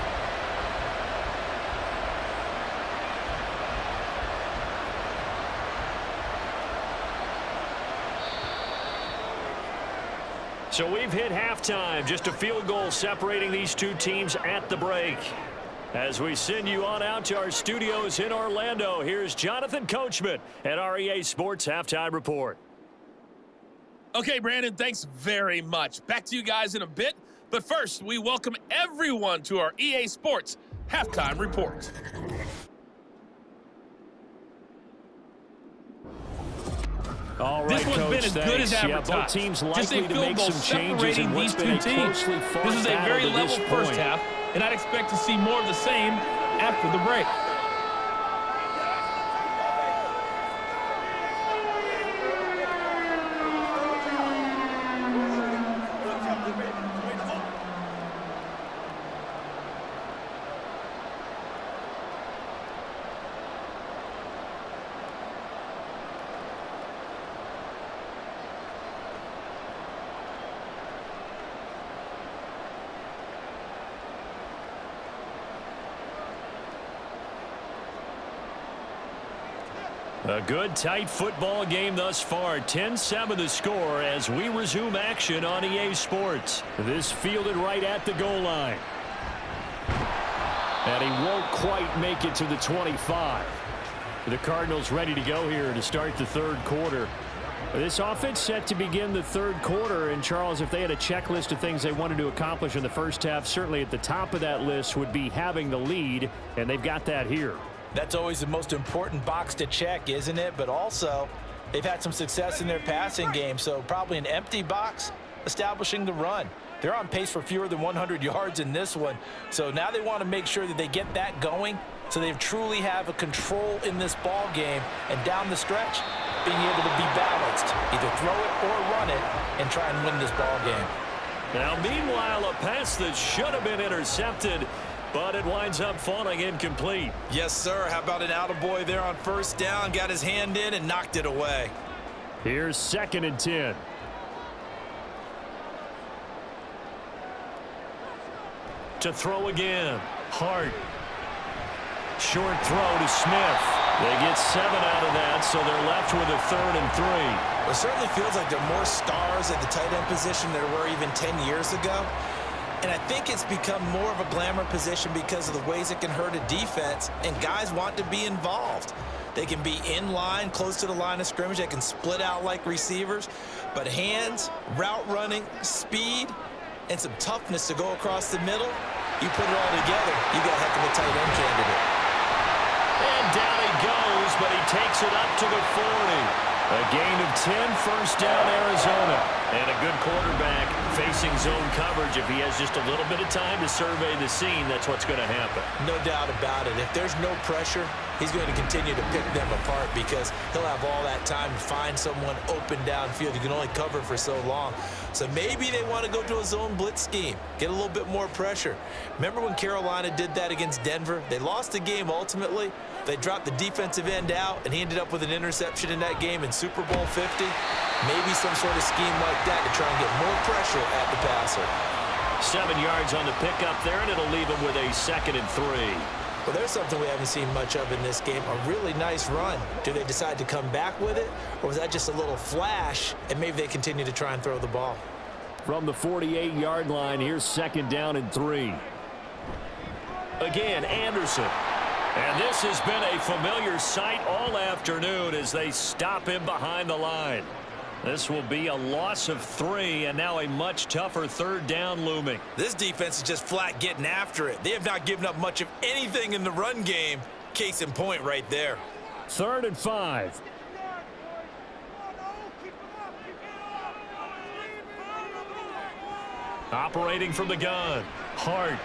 So we've hit halftime, just a field goal separating these two teams at the break. As we send you on out to our studios in Orlando, here's Jonathan Coachman at our EA Sports Halftime Report. Okay, Brandon, thanks very much. Back to you guys in a bit. But first, we welcome everyone to our EA Sports Halftime Report. All right, this one's Coach, been as good as advertised. Yeah, both teams likely to make some changes in what's been a closely fought This is a very level first point. half, and I'd expect to see more of the same after the break. A good, tight football game thus far. 10-7 the score as we resume action on EA Sports. This fielded right at the goal line. And he won't quite make it to the 25. The Cardinals ready to go here to start the third quarter. This offense set to begin the third quarter. And, Charles, if they had a checklist of things they wanted to accomplish in the first half, certainly at the top of that list would be having the lead, and they've got that here. That's always the most important box to check, isn't it? But also, they've had some success in their passing game, so probably an empty box establishing the run. They're on pace for fewer than 100 yards in this one, so now they want to make sure that they get that going so they truly have a control in this ball game, and down the stretch, being able to be balanced, either throw it or run it and try and win this ball game. Now, meanwhile, a pass that should have been intercepted, but it winds up falling incomplete. Yes, sir. How about an attaboy there on first down? Got his hand in and knocked it away. Here's 2nd and 10. To throw again. Hart. Short throw to Smith. They get 7 out of that, so they're left with a 3rd and 3. Well, it certainly feels like there are more stars at the tight end position than there were even 10 years ago. And I think it's become more of a glamour position because of the ways it can hurt a defense, and guys want to be involved. They can be in line, close to the line of scrimmage. They can split out like receivers. But hands, route running, speed, and some toughness to go across the middle, you put it all together, you got a heck of a tight end candidate. And down he goes, but he takes it up to the 40. A gain of 10, first down, Arizona. And a good quarterback facing zone coverage. If he has just a little bit of time to survey the scene, that's what's going to happen. No doubt about it. If there's no pressure, he's going to continue to pick them apart because he'll have all that time to find someone open downfield. You can only cover for so long. So maybe they want to go to a zone blitz scheme, get a little bit more pressure. Remember when Carolina did that against Denver? They lost the game ultimately. They dropped the defensive end out, and he ended up with an interception in that game in Super Bowl 50. Maybe some sort of scheme like that to try and get more pressure at the passer. 7 yards on the pickup there, and it'll leave him with a 2nd and 3. Well, there's something we haven't seen much of in this game, a really nice run. Do they decide to come back with it, or was that just a little flash, and maybe they continue to try and throw the ball? From the 48-yard line, here's 2nd down and 3. Again, Anderson. And this has been a familiar sight all afternoon as they stop him behind the line. This will be a loss of 3, and now a much tougher 3rd down looming. This defense is just flat getting after it. They have not given up much of anything in the run game. Case in point right there. 3rd and 5. Operating from the gun. Hart.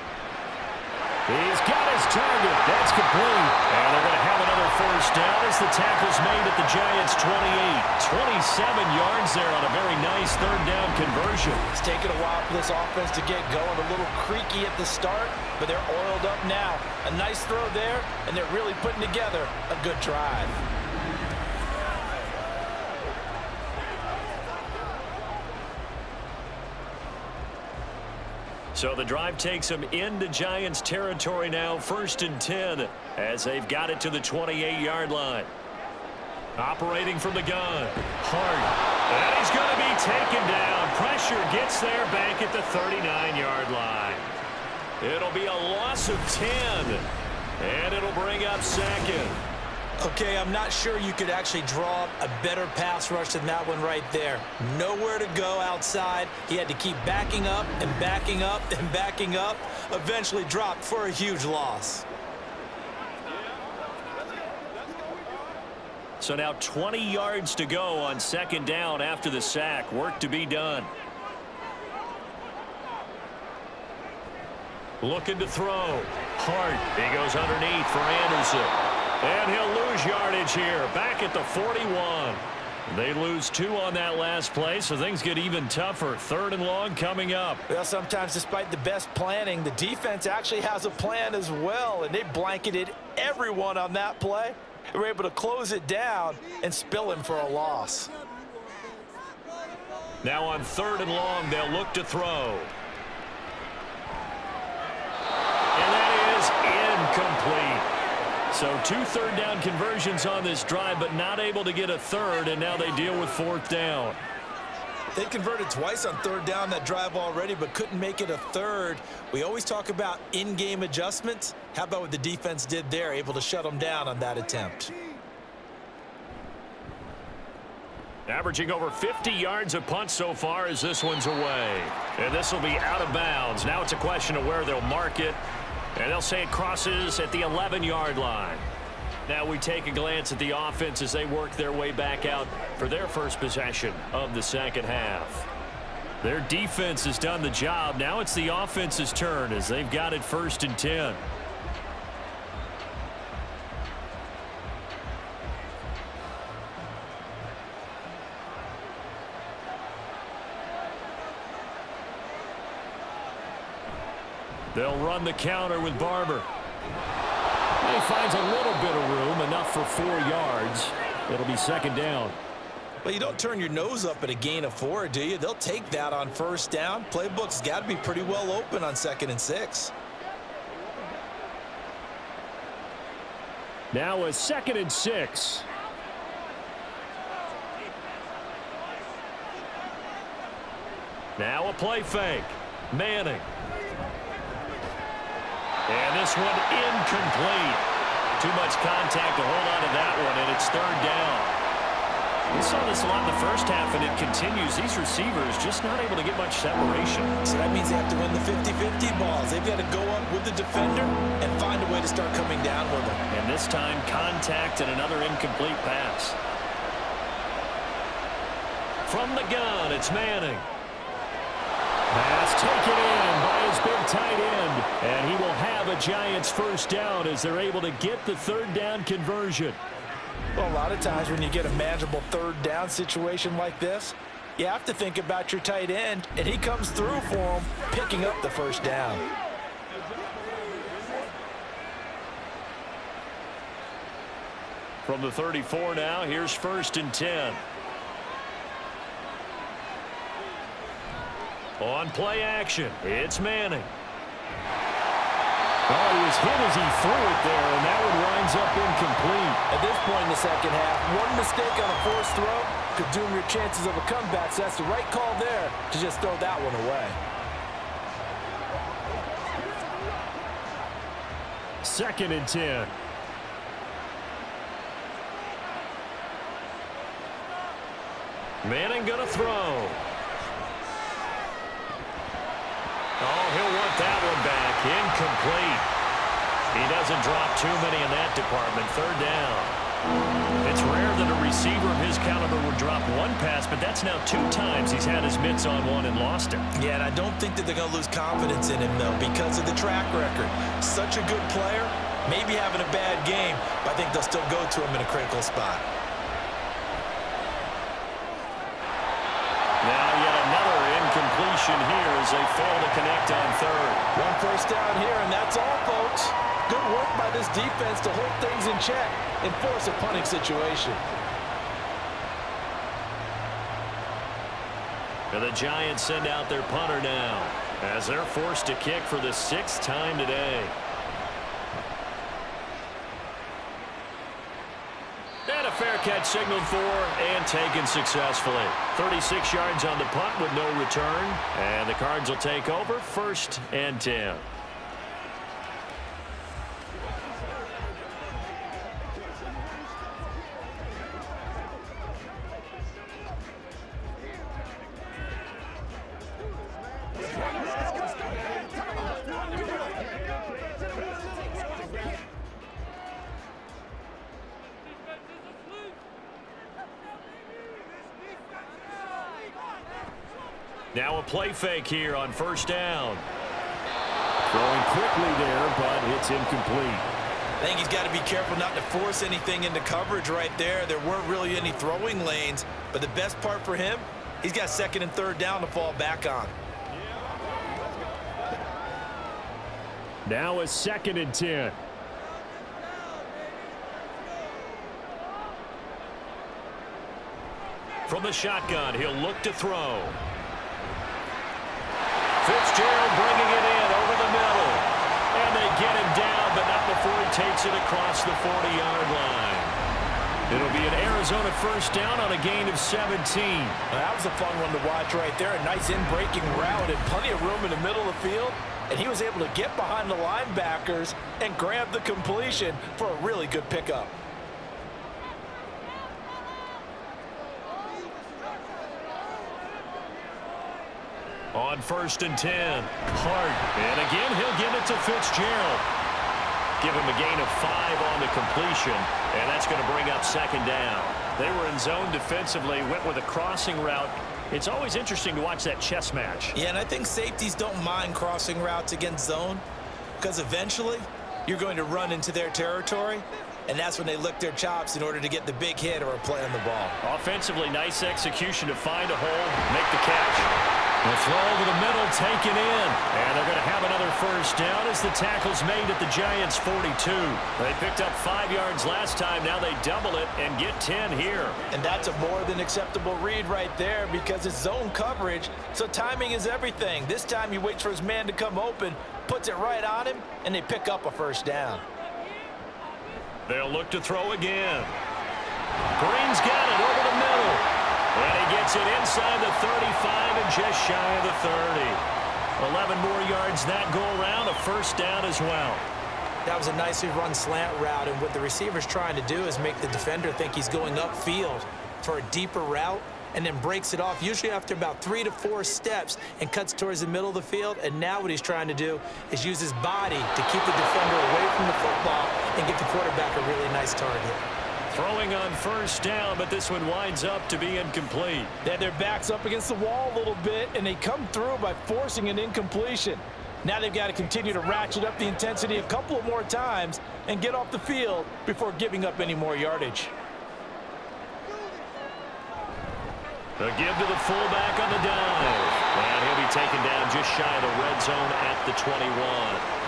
He's got his target. That's complete. And they're going to have another first down as the tackle's made at the Giants' 28. 27 yards there on a very nice 3rd down conversion. It's taken a while for this offense to get going. A little creaky at the start, but they're oiled up now. A nice throw there, and they're really putting together a good drive. So the drive takes them into Giants territory now, 1st and 10, as they've got it to the 28-yard line. Operating from the gun, Hart, and he's going to be taken down. Pressure gets there back at the 39-yard line. It'll be a loss of 10, and it'll bring up 2nd. Okay, I'm not sure you could actually draw a better pass rush than that one right there. Nowhere to go outside. He had to keep backing up and backing up and backing up. Eventually dropped for a huge loss. So now 20 yards to go on 2nd down after the sack. Work to be done. Looking to throw. Hart. He goes underneath for Anderson. And he'll lose yardage here. Back at the 41. They lose 2 on that last play, so things get even tougher. 3rd and long coming up. Well, sometimes despite the best planning, the defense actually has a plan as well, and they blanketed everyone on that play. They were able to close it down and spill him for a loss. Now on 3rd and long, they'll look to throw. And that is incomplete. So 2 3rd down conversions on this drive, but not able to get a 3rd, and now they deal with 4th down. They converted twice on 3rd down that drive already, but couldn't make it a 3rd. We always talk about in-game adjustments. How about what the defense did there, able to shut them down on that attempt? Averaging over 50 yards a punt so far as this one's away. And this will be out of bounds. Now it's a question of where they'll mark it. And they'll say it crosses at the 11-yard line. Now we take a glance at the offense as they work their way back out for their first possession of the 2nd half. Their defense has done the job. Now it's the offense's turn as they've got it 1st and 10. They'll run the counter with Barber. He finds a little bit of room, enough for 4 yards. It'll be 2nd down. Well, you don't turn your nose up at a gain of 4, do you? They'll take that on 1st down. Playbook's got to be pretty well open on 2nd and 6. Now a 2nd and 6. Now a play fake. Manning. And this one incomplete. Too much contact to hold on to that one, and it's 3rd down. We saw this a lot in the first half, and it continues. These receivers just not able to get much separation. So that means they have to win the 50-50 balls. They've got to go up with the defender and find a way to start coming down with them. And this time, contact and another incomplete pass. From the gun, it's Manning. Pass taken in by his big tight end. And he will have a Giants 1st down as they're able to get the 3rd down conversion. Well, a lot of times when you get a manageable 3rd down situation like this, you have to think about your tight end, and he comes through for him, picking up the 1st down. From the 34 now, here's 1st and 10. On play action, it's Manning. Oh, he was hit as he threw it there, and that one winds up incomplete. At this point in the 2nd half, one mistake on a forced throw could doom your chances of a comeback, so that's the right call there to just throw that one away. 2nd and 10. Manning gonna throw. Oh, he'll want that one back. Incomplete. He doesn't drop too many in that department. 3rd down. It's rare that a receiver of his caliber would drop one pass, but that's now 2 times he's had his mitts on one and lost it. Yeah, and I don't think that they're going to lose confidence in him, though, because of the track record. Such a good player, maybe having a bad game, but I think they'll still go to him in a critical spot. Now yet another incompletion here as they fail to connect on 3rd. One 1st down here, and that's all, folks. Good work by this defense to hold things in check and force a punting situation. And the Giants send out their punter now as they're forced to kick for the 6th time today. And a fair catch signaled for and taken successfully. 36 yards on the punt with no return. And the Cards will take over 1st and 10. Now a play fake here on 1st down. Throwing quickly there, but it's incomplete. I think he's got to be careful not to force anything into coverage right there. There weren't really any throwing lanes, but the best part for him, he's got 2nd and 3rd down to fall back on. Now a 2nd and 10. From the shotgun, he'll look to throw. Fitzgerald bringing it in over the middle. And they get him down, but not before he takes it across the 40-yard line. It'll be an Arizona 1st down on a gain of 17. Now, that was a fun one to watch right there. A nice in-breaking route and plenty of room in the middle of the field. And he was able to get behind the linebackers and grab the completion for a really good pickup. On 1st and 10, Hart. And again, he'll give it to Fitzgerald. Give him a gain of 5 on the completion, and that's going to bring up 2nd down. They were in zone defensively, went with a crossing route. It's always interesting to watch that chess match. Yeah, and I think safeties don't mind crossing routes against zone because eventually you're going to run into their territory, and that's when they lick their chops in order to get the big hit or a play on the ball. Offensively, nice execution to find a hole, make the catch. The throw over the middle, taken in. And they're going to have another 1st down as the tackle's made at the Giants' 42. They picked up 5 yards last time. Now they double it and get 10 here. And that's a more than acceptable read right there because it's zone coverage, so timing is everything. This time he waits for his man to come open, puts it right on him, and they pick up a 1st down. They'll look to throw again. Green's got it over the middle. And he gets it inside the 35 and just shy of the 30. 11 more yards that go around, a 1st down as well. That was a nicely run slant route, and what the receiver's trying to do is make the defender think he's going upfield for a deeper route and then breaks it off, usually after about 3 to 4 steps, and cuts towards the middle of the field. And now what he's trying to do is use his body to keep the defender away from the football and get the quarterback a really nice target. Throwing on 1st down, but this one winds up to be incomplete. They had their backs up against the wall a little bit, and they come through by forcing an incompletion. Now they've got to continue to ratchet up the intensity a couple of more times and get off the field before giving up any more yardage. A give to the fullback on the dive. And he'll be taken down just shy of the red zone at the 21.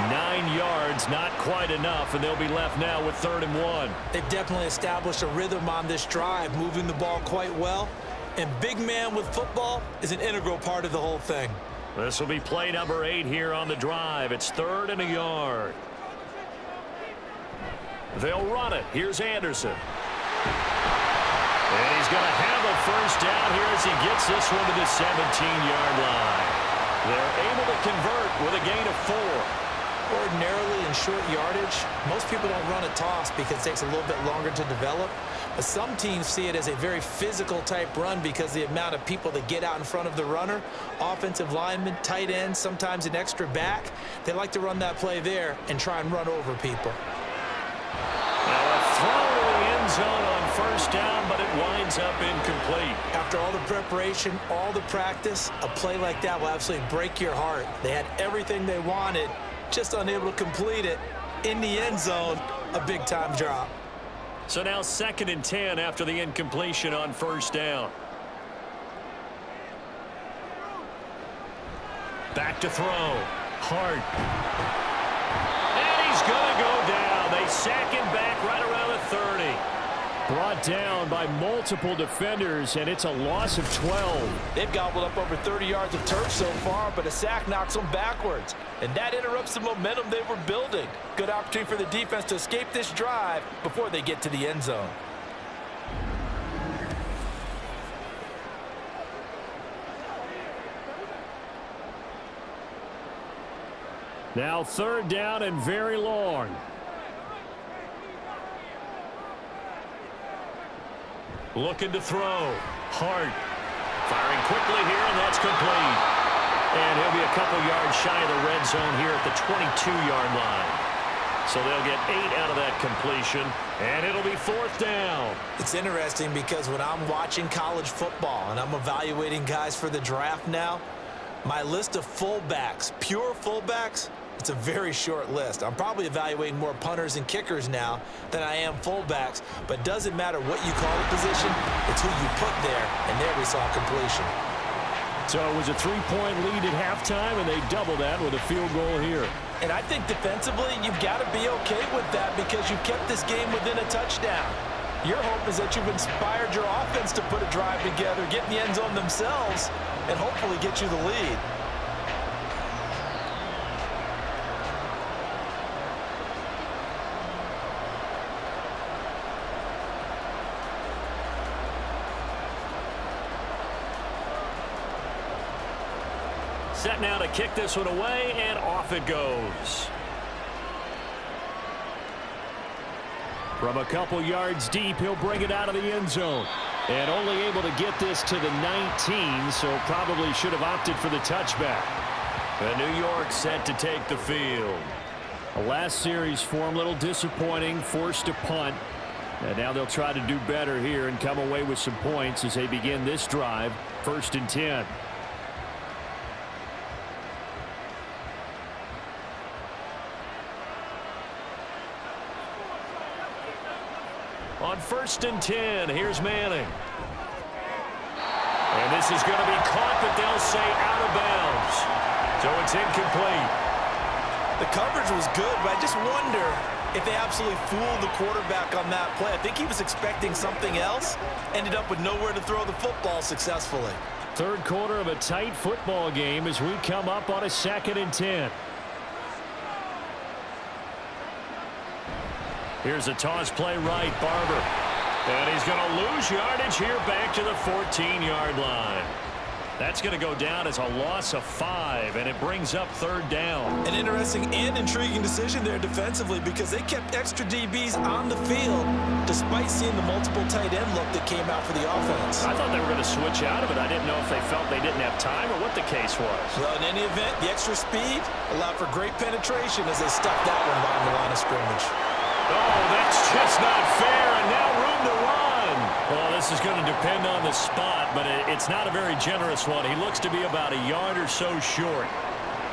9 yards, not quite enough, and they'll be left now with 3rd and 1. They've definitely established a rhythm on this drive, moving the ball quite well. And big man with football is an integral part of the whole thing. This will be play number 8 here on the drive. It's 3rd and a yard. They'll run it. Here's Anderson. And he's going to have a 1st down here as he gets this one to the 17-yard line. They're able to convert with a gain of 4. Ordinarily in short yardage, most people don't run a toss because it takes a little bit longer to develop. But some teams see it as a very physical type run because the amount of people that get out in front of the runner, offensive linemen, tight ends, sometimes an extra back, they like to run that play there and try and run over people. Now a throw to the end zone on 1st down, but it winds up incomplete. After all the preparation, all the practice, a play like that will absolutely break your heart. They had everything they wanted, just unable to complete it. In the end zone, a big-time drop. So now 2nd and 10 after the incompletion on 1st down. Back to throw. Hart. And he's going to go down. They sack him back right around the 30. Brought down by multiple defenders, and it's a loss of 12. They've gobbled up over 30 yards of turf so far, but a sack knocks them backwards. And that interrupts the momentum they were building. Good opportunity for the defense to escape this drive before they get to the end zone. Now 3rd down and very long. Looking to throw. Hart firing quickly here, and that's complete. And he'll be a couple yards shy of the red zone here at the 22-yard line. So they'll get 8 out of that completion, and it'll be 4th down. It's interesting because when I'm watching college football and I'm evaluating guys for the draft now, my list of fullbacks, pure fullbacks, it's a very short list. I'm probably evaluating more punters and kickers now than I am fullbacks, but it doesn't matter what you call the position, it's who you put there, and there we saw completion. So it was a 3-point lead at halftime, and they doubled that with a field goal here. And I think defensively, you've got to be okay with that because you've kept this game within a touchdown. Your hope is that you've inspired your offense to put a drive together, get in the end zone themselves, and hopefully get you the lead. Set now to kick this one away, and off it goes. From a couple yards deep, he'll bring it out of the end zone. And only able to get this to the 19, so probably should have opted for the touchback. And New York set to take the field. The last series for him, a little disappointing, forced to punt. And now they'll try to do better here and come away with some points as they begin this drive, 1st and 10. On 1st and 10, here's Manning. And this is going to be caught, but they'll say out of bounds. So it's incomplete. The coverage was good, but I just wonder if they absolutely fooled the quarterback on that play. I think he was expecting something else, ended up with nowhere to throw the football successfully. 3rd quarter of a tight football game as we come up on a 2nd and 10. Here's a toss play right, Barber. And he's going to lose yardage here back to the 14-yard line. That's going to go down as a loss of 5, and it brings up 3rd down. An interesting and intriguing decision there defensively because they kept extra DBs on the field despite seeing the multiple tight end look that came out for the offense. I thought they were going to switch out of it. I didn't know if they felt they didn't have time or what the case was. Well, in any event, the extra speed allowed for great penetration as they stuffed that one behind the line of scrimmage. Oh, that's just not fair, and now room to run. Well, this is going to depend on the spot, but it's not a very generous one. He looks to be about a yard or so short.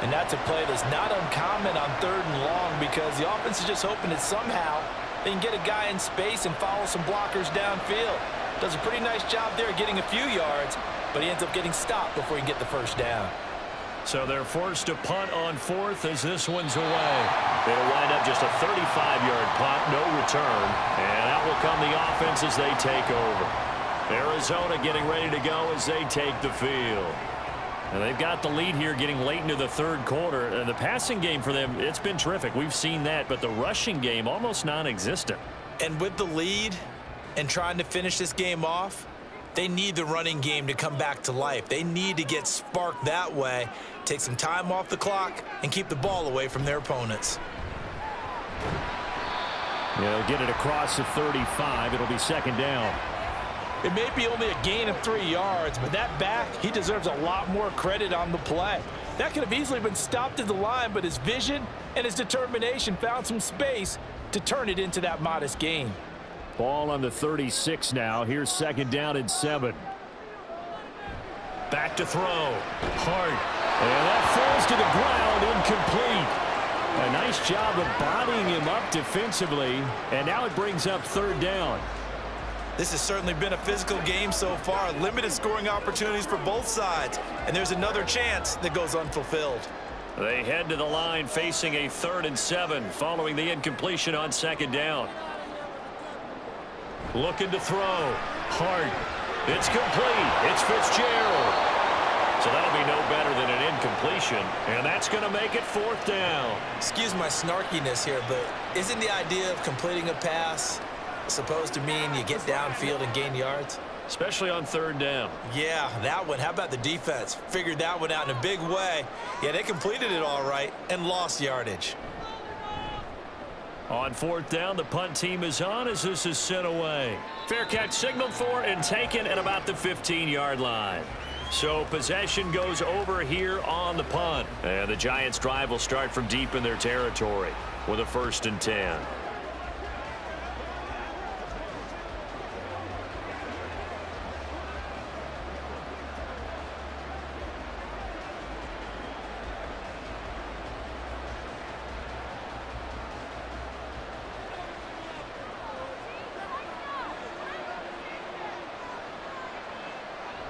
And that's a play that's not uncommon on 3rd and long because the offense is just hoping that somehow they can get a guy in space and follow some blockers downfield. Does a pretty nice job there getting a few yards, but he ends up getting stopped before he can get the 1st down. So they're forced to punt on 4th as this one's away. It'll wind up just a 35-yard punt, no return. And out will come the offense as they take over. Arizona getting ready to go as they take the field. And they've got the lead here getting late into the 3rd quarter. The passing game for them, it's been terrific. We've seen that, but the rushing game almost non-existent. And with the lead and trying to finish this game off, they need the running game to come back to life. They need to get sparked that way, take some time off the clock, and keep the ball away from their opponents. They'll get it across the 35. It'll be 2nd down. It may be only a gain of 3 yards, but that back, he deserves a lot more credit on the play. That could have easily been stopped at the line, but his vision and his determination found some space to turn it into that modest gain. Ball on the 36 now. Here's 2nd down and 7. Back to throw. Hart. And that falls to the ground, incomplete. A nice job of bodying him up defensively. And now it brings up 3rd down. This has certainly been a physical game so far. Limited scoring opportunities for both sides. And there's another chance that goes unfulfilled. They head to the line facing a 3rd and 7 following the incompletion on 2nd down. Looking to throw. Hart. It's complete. It's Fitzgerald. So that'll be no better than an incompletion. And that's going to make it 4th down. Excuse my snarkiness here, but isn't the idea of completing a pass supposed to mean you get downfield and gain yards? Especially on 3rd down. Yeah, that one. How about the defense? Figured that one out in a big way. Yeah, they completed it all right and lost yardage. On 4th down, the punt team is on as this is sent away. Fair catch signaled for and taken at about the 15-yard line. So possession goes over here on the punt. And the Giants' drive will start from deep in their territory with a 1st and 10.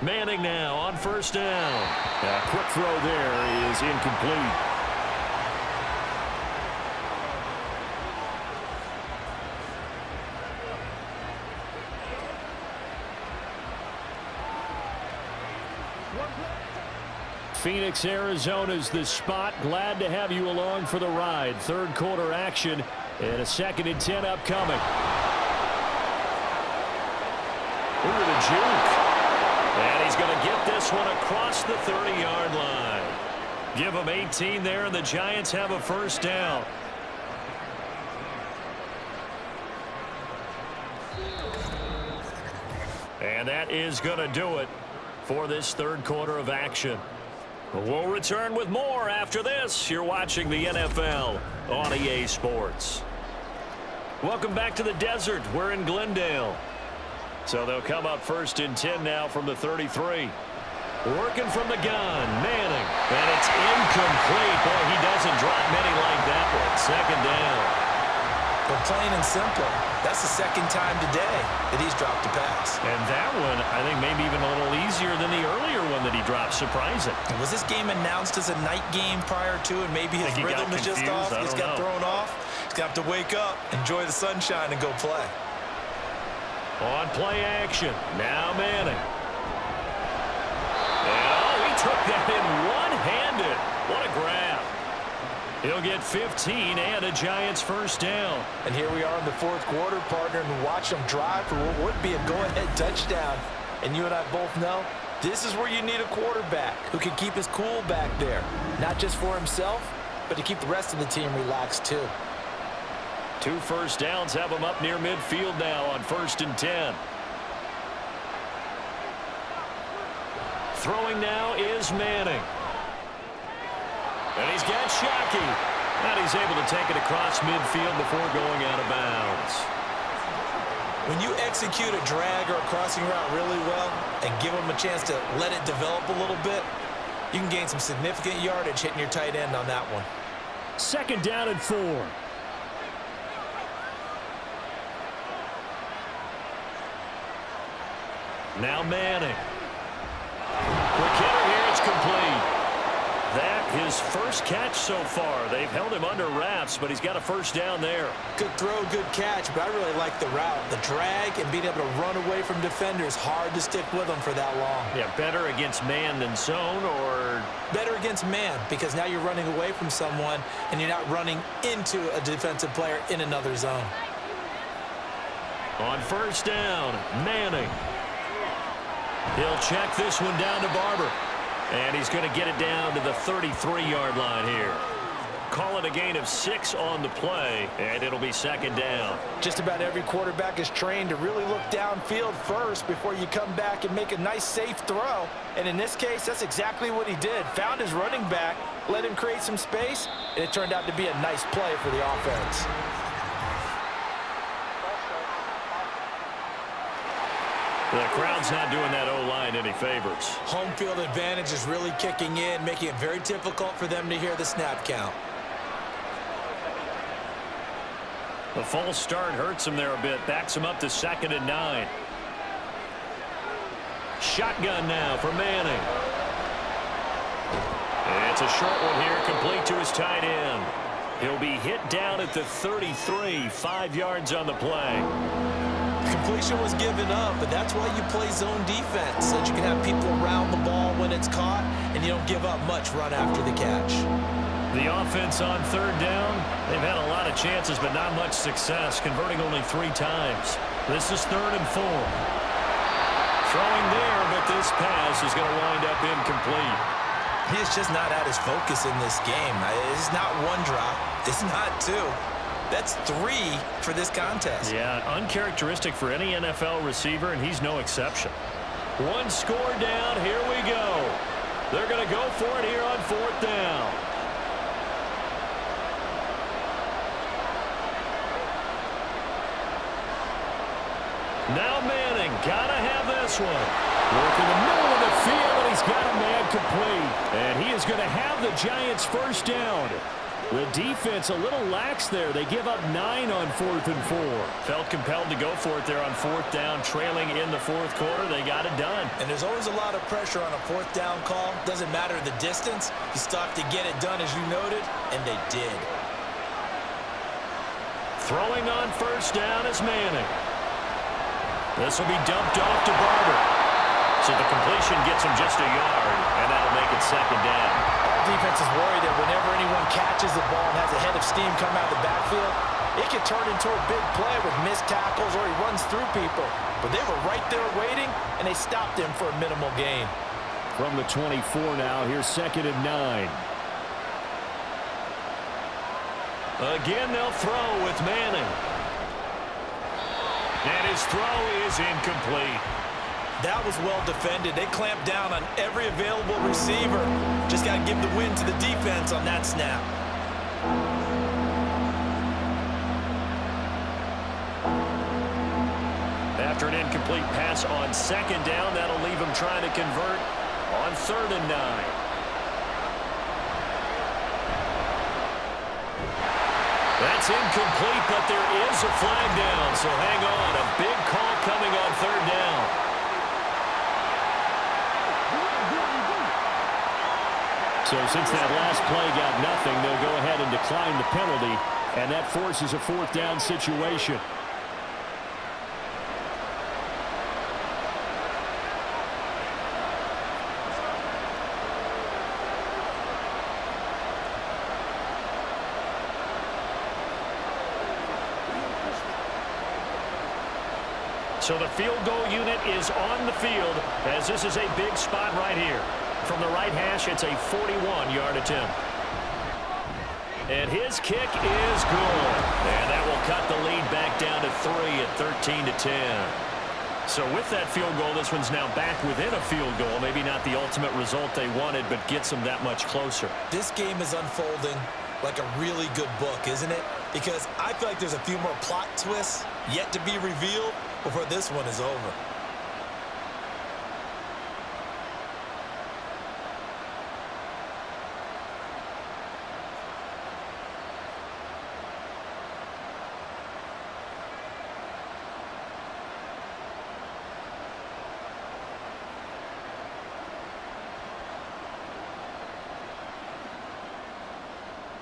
Manning now on 1st down. A quick throw there is incomplete. Phoenix, Arizona's the spot. Glad to have you along for the ride. 3rd quarter action and a 2nd and 10 upcoming. Ooh, the juke. And he's going to get this one across the 30-yard line. Give him 18 there, and the Giants have a 1st down. And that is going to do it for this 3rd quarter of action. We'll return with more after this. You're watching the NFL on EA Sports. Welcome back to the desert. We're in Glendale. So they'll come up 1st and 10 now from the 33. Working from the gun, Manning. And it's incomplete. Boy, he doesn't drop many like that one. 2nd down. But plain and simple, that's the 2nd time today that he's dropped a pass. And that one, I think, maybe even a little easier than the earlier one that he dropped. Surprising. Was this game announced as a night game prior to, and maybe his rhythm is just off? He's got thrown off. He's going to have to wake up, enjoy the sunshine, and go play. On play action. Now Manning. And oh, he took that in one-handed. What a grab. He'll get 15 and a Giants 1st down. And here we are in the 4th quarter, partner, and watch them drive for what would be a go-ahead touchdown. And you and I both know this is where you need a quarterback who can keep his cool back there. Not just for himself, but to keep the rest of the team relaxed too. 2 1st downs have him up near midfield now on 1st and 10. Throwing now is Manning. And he's got Shockey. And he's able to take it across midfield before going out of bounds. When you execute a drag or a crossing route really well and give them a chance to let it develop a little bit, you can gain some significant yardage hitting your tight end on that one. 2nd down and 4. Now Manning. Quick hitter here, it's complete. That his 1st catch so far. They've held him under wraps, but he's got a 1st down there. Good throw, good catch, but I really like the route. The drag and being able to run away from defenders, hard to stick with them for that long. Yeah, better against man than zone, or? Better against man, because now you're running away from someone and you're not running into a defensive player in another zone. On 1st down, Manning. He'll check this one down to Barber. And he's going to get it down to the 33-yard line here. Call it a gain of 6 on the play, and it'll be 2nd down. Just about every quarterback is trained to really look downfield first before you come back and make a nice, safe throw. And in this case, that's exactly what he did. Found his running back, let him create some space, and it turned out to be a nice play for the offense. The crowd's not doing that O-line any favors. Home field advantage is really kicking in, making it very difficult for them to hear the snap count. The false start hurts him there a bit. Backs him up to 2nd and 9. Shotgun now for Manning. It's a short one here, complete to his tight end. He'll be hit down at the 33, 5 yards on the play. Completion was given up, but that's why you play zone defense, so that you can have people around the ball when it's caught, and you don't give up much run after the catch. The offense on third down, they've had a lot of chances, but not much success, converting only 3 times. This is 3rd and 4. Throwing there, but this pass is going to wind up incomplete. He's just not at his focus in this game. It's not 1 drop. It's not 2. That's 3 for this contest. Yeah, uncharacteristic for any NFL receiver, and he's no exception. 1 score down. Here we go. They're going to go for it here on 4th down. Now Manning, gotta have this one. Working the middle of the field, and he's got a man complete. And he is going to have the Giants' first down. The defense a little lax there. They give up 9 on 4th and 4. Felt compelled to go for it there on 4th down, trailing in the 4th quarter. They got it done. And there's always a lot of pressure on a 4th down call. Doesn't matter the distance. You still have to get it done, as you noted, and they did. Throwing on 1st down is Manning. This will be dumped off to Barber. So the completion gets him just a yard, and that'll make it 2nd down. Defense is worried that whenever anyone catches the ball and has a head of steam come out of the backfield, it can turn into a big play with missed tackles or he runs through people. But they were right there waiting, and they stopped him for a minimal gain. From the 24 now, here's 2nd and 9. Again, they'll throw with Manning. And his throw is incomplete. That was well defended. They clamped down on every available receiver. Just got to give the win to the defense on that snap. After an incomplete pass on 2nd down, that'll leave him trying to convert on 3rd and 9. That's incomplete, but there is a flag down, so hang on. A big call coming on 3rd down. So since that last play got nothing, they'll go ahead and decline the penalty, and that forces a 4th down situation. So the field goal unit is on the field, as this is a big spot right here. From the right hash, it's a 41-yard attempt. And his kick is good. And that will cut the lead back down to 3 at 13-10. So with that field goal, this one's now back within a field goal. Maybe not the ultimate result they wanted, but gets them that much closer. This game is unfolding like a really good book, isn't it? Because I feel like there's a few more plot twists yet to be revealed before this one is over.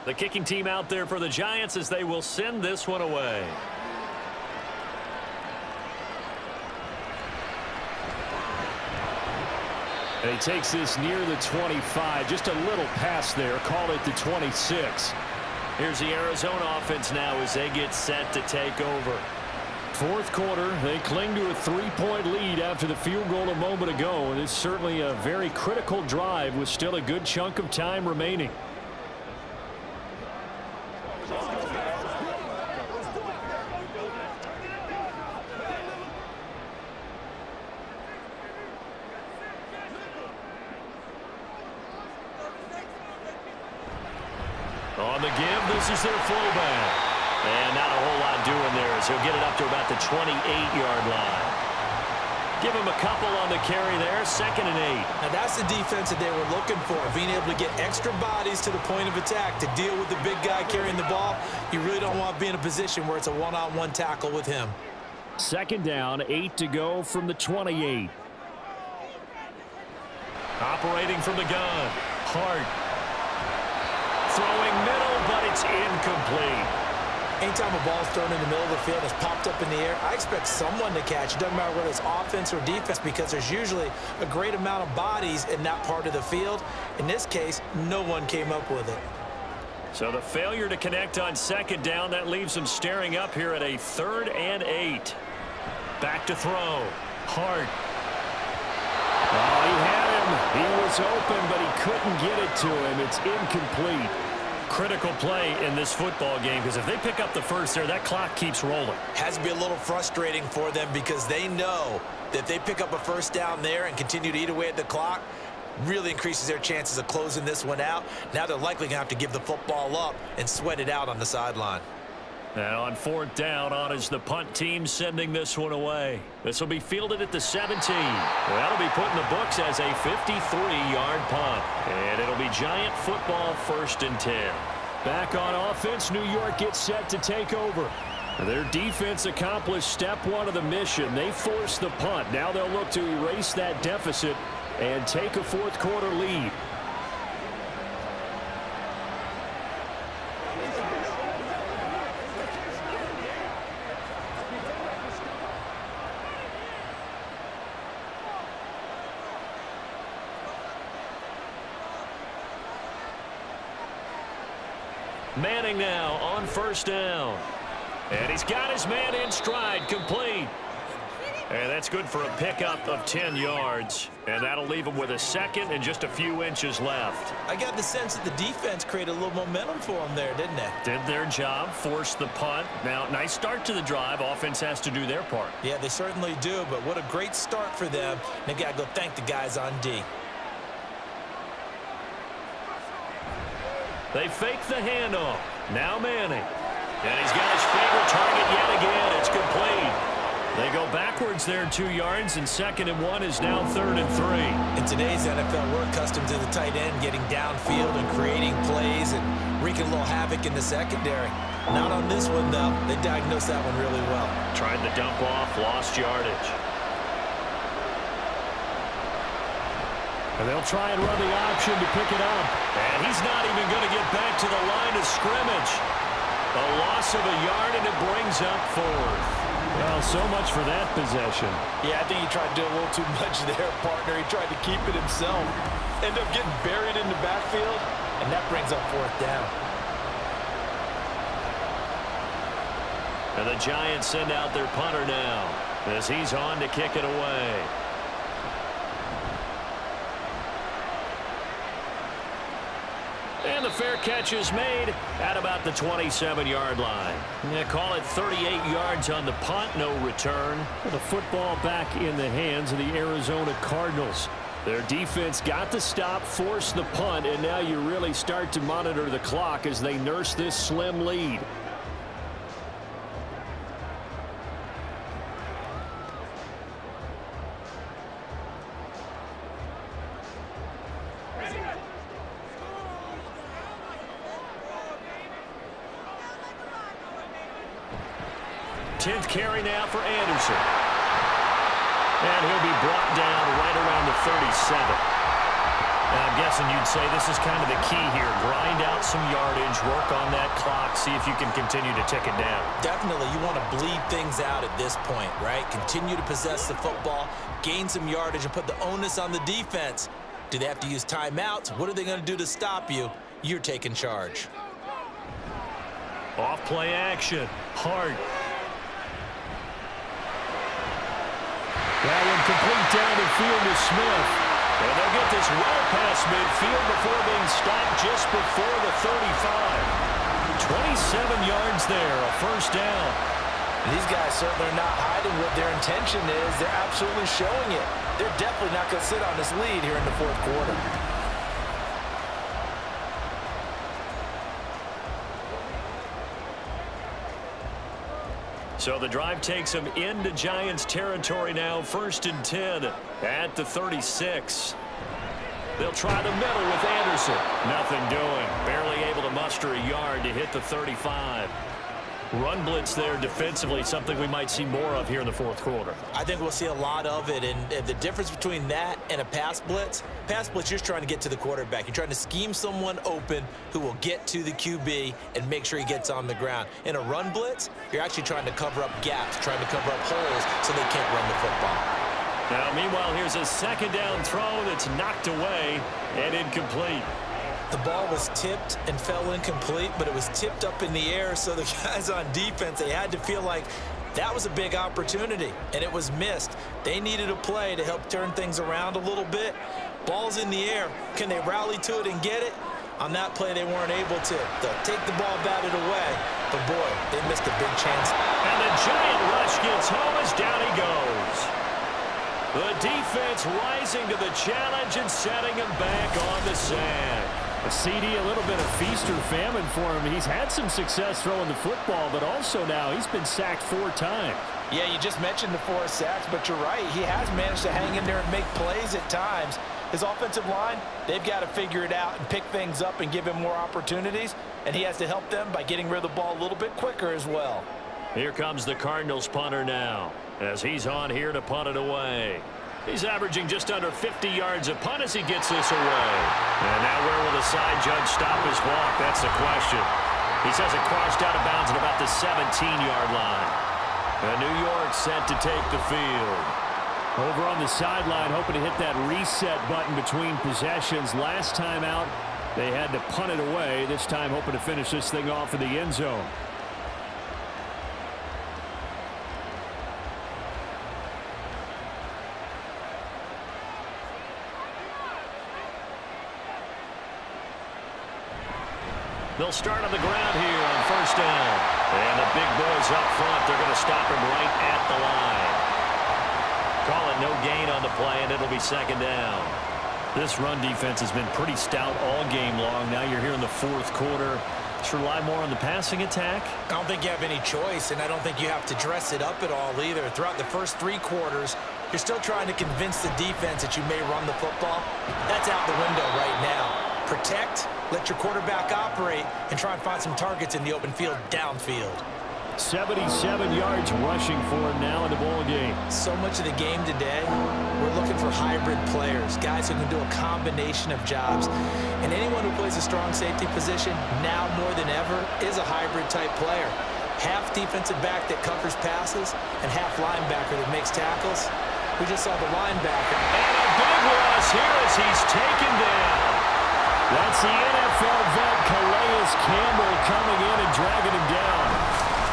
The kicking team out there for the Giants as they will send this one away. And he takes this near the 25. Just a little pass there. Call it the 26. Here's the Arizona offense now as they get set to take over. 4th quarter, they cling to a 3-point lead after the field goal a moment ago. And it's certainly a very critical drive with still a good chunk of time remaining. On the give, this is their fullback. And not a whole lot doing there as he'll get it up to about the 28-yard line. Give him a couple on the carry there, 2nd and 8. Now that's the defense that they were looking for, being able to get extra bodies to the point of attack to deal with the big guy carrying the ball. You really don't want to be in a position where it's a one-on-one tackle with him. 2nd down, 8 to go from the 28. Operating from the gun, Hart. Throwing middle, but it's incomplete. Anytime a ball's thrown in the middle of the field, it's popped up in the air, I expect someone to catch it. Doesn't matter whether it's offense or defense, because there's usually a great amount of bodies in that part of the field. In this case, no one came up with it. So the failure to connect on second down, that leaves them staring up here at a 3rd and 8. Back to throw. Hart. Oh, he had him. He was open, but he couldn't get it to him. It's incomplete. Critical play in this football game, because if they pick up the first there, that clock keeps rolling. Has to be a little frustrating for them, because they know that if they pick up a first down there and continue to eat away at the clock, really increases their chances of closing this one out. Now they're likely going to have to give the football up and sweat it out on the sideline. And on 4th down, on is the punt team sending this one away. This will be fielded at the 17. That'll be put in the books as a 53-yard punt. And it'll be Giant football, 1st and 10. Back on offense, New York gets set to take over. Their defense accomplished step 1 of the mission. They forced the punt. Now they'll look to erase that deficit and take a 4th quarter lead. Manning now on 1st down. And he's got his man in stride, complete. And that's good for a pickup of 10 yards. And that'll leave him with a 2nd and just a few inches left. I got the sense that the defense created a little momentum for them there, didn't it? Did their job, forced the punt. Now, nice start to the drive. Offense has to do their part. Yeah, they certainly do, but what a great start for them. They got to go thank the guys on D. They fake the handoff. Now Manning. And he's got his favorite target yet again. It's complete. They go backwards there 2 yards, and 2nd and 1 is now 3rd and 3. In today's NFL, we're accustomed to the tight end getting downfield and creating plays and wreaking a little havoc in the secondary. Not on this one, though. They diagnosed that one really well. Tried the dump off, lost yardage. And they'll try and run the option to pick it up. And he's not even going to get back to the line of scrimmage. A loss of a yard, and it brings up 4th. Well, so much for that possession. Yeah, I think he tried to do a little too much there, partner. He tried to keep it himself. Ended up getting buried in the backfield, and that brings up 4th down. And the Giants send out their punter now as he's on to kick it away. And the fair catch is made at about the 27-yard line. Yeah, call it 38 yards on the punt, no return. The football back in the hands of the Arizona Cardinals. Their defense got the stop, forced the punt, and now you really start to monitor the clock as they nurse this slim lead. Tenth carry now for Anderson. And he'll be brought down right around the 37. And I'm guessing you'd say this is kind of the key here. Grind out some yardage, work on that clock, see if you can continue to tick it down. Definitely, you want to bleed things out at this point, right? Continue to possess the football, gain some yardage, and put the onus on the defense. Do they have to use timeouts? What are they going to do to stop you? You're taking charge. Off play action. Hart. That one complete down the field to Smith. And they'll get this well past midfield before being stopped just before the 35. 27 yards there, a 1st down. These guys certainly are not hiding what their intention is. They're absolutely showing it. They're definitely not going to sit on this lead here in the 4th quarter. So the drive takes them into Giants territory now, 1st and 10 at the 36. They'll try the middle with Anderson. Nothing doing. Barely able to muster a yard to hit the 35. Run blitz there defensively, something we might see more of here in the fourth quarter. I think we'll see a lot of it, and the difference between that and a pass blitz, you're just trying to get to the quarterback. You're trying to scheme someone open who will get to the QB and make sure he gets on the ground. In a run blitz, you're actually trying to cover up gaps, trying to cover up holes so they can't run the football. Now, meanwhile, here's a second down throw that's knocked away and incomplete. The ball was tipped and fell incomplete, but it was tipped up in the air, so the guys on defense, they had to feel like that was a big opportunity, and it was missed. They needed a play to help turn things around a little bit. Ball's in the air. Can they rally to it and get it? On that play, they weren't able to. They'll take the ball, batted away, but boy, they missed a big chance. And the giant rush gets home as down he goes. The defense rising to the challenge and setting him back on the sack. A CD, a little bit of feast or famine for him. He's had some success throwing the football, but also now he's been sacked 4 times. Yeah, you just mentioned the 4 sacks, but you're right. He has managed to hang in there and make plays at times. His offensive line, they've got to figure it out and pick things up and give him more opportunities, and he has to help them by getting rid of the ball a little bit quicker as well. Here comes the Cardinals punter now, as he's on here to punt it away. He's averaging just under 50 yards a punt as he gets this away. And now where will the side judge stop his walk? That's the question. He says it crossed out of bounds at about the 17-yard line. And New York set to take the field. Over on the sideline, hoping to hit that reset button between possessions. Last time out, they had to punt it away. This time hoping to finish this thing off in the end zone. They'll start on the ground here on first down. And the big boys up front, they're going to stop him right at the line. Call it no gain on the play, and it'll be second down. This run defense has been pretty stout all game long. Now you're here in the fourth quarter. Should rely more on the passing attack? I don't think you have any choice, and I don't think you have to dress it up at all either. Throughout the first 3 quarters, you're still trying to convince the defense that you may run the football. That's out the window right now. Protect, let your quarterback operate, and try and find some targets in the open field downfield. 77 yards rushing for him now in the ball game. So much of the game today, we're looking for hybrid players, guys who can do a combination of jobs. And anyone who plays a strong safety position, now more than ever, is a hybrid type player. Half defensive back that covers passes, and half linebacker that makes tackles. We just saw the linebacker. And a big loss here as he's taken down. That's the NFL vet, Calais Campbell, coming in and dragging him down.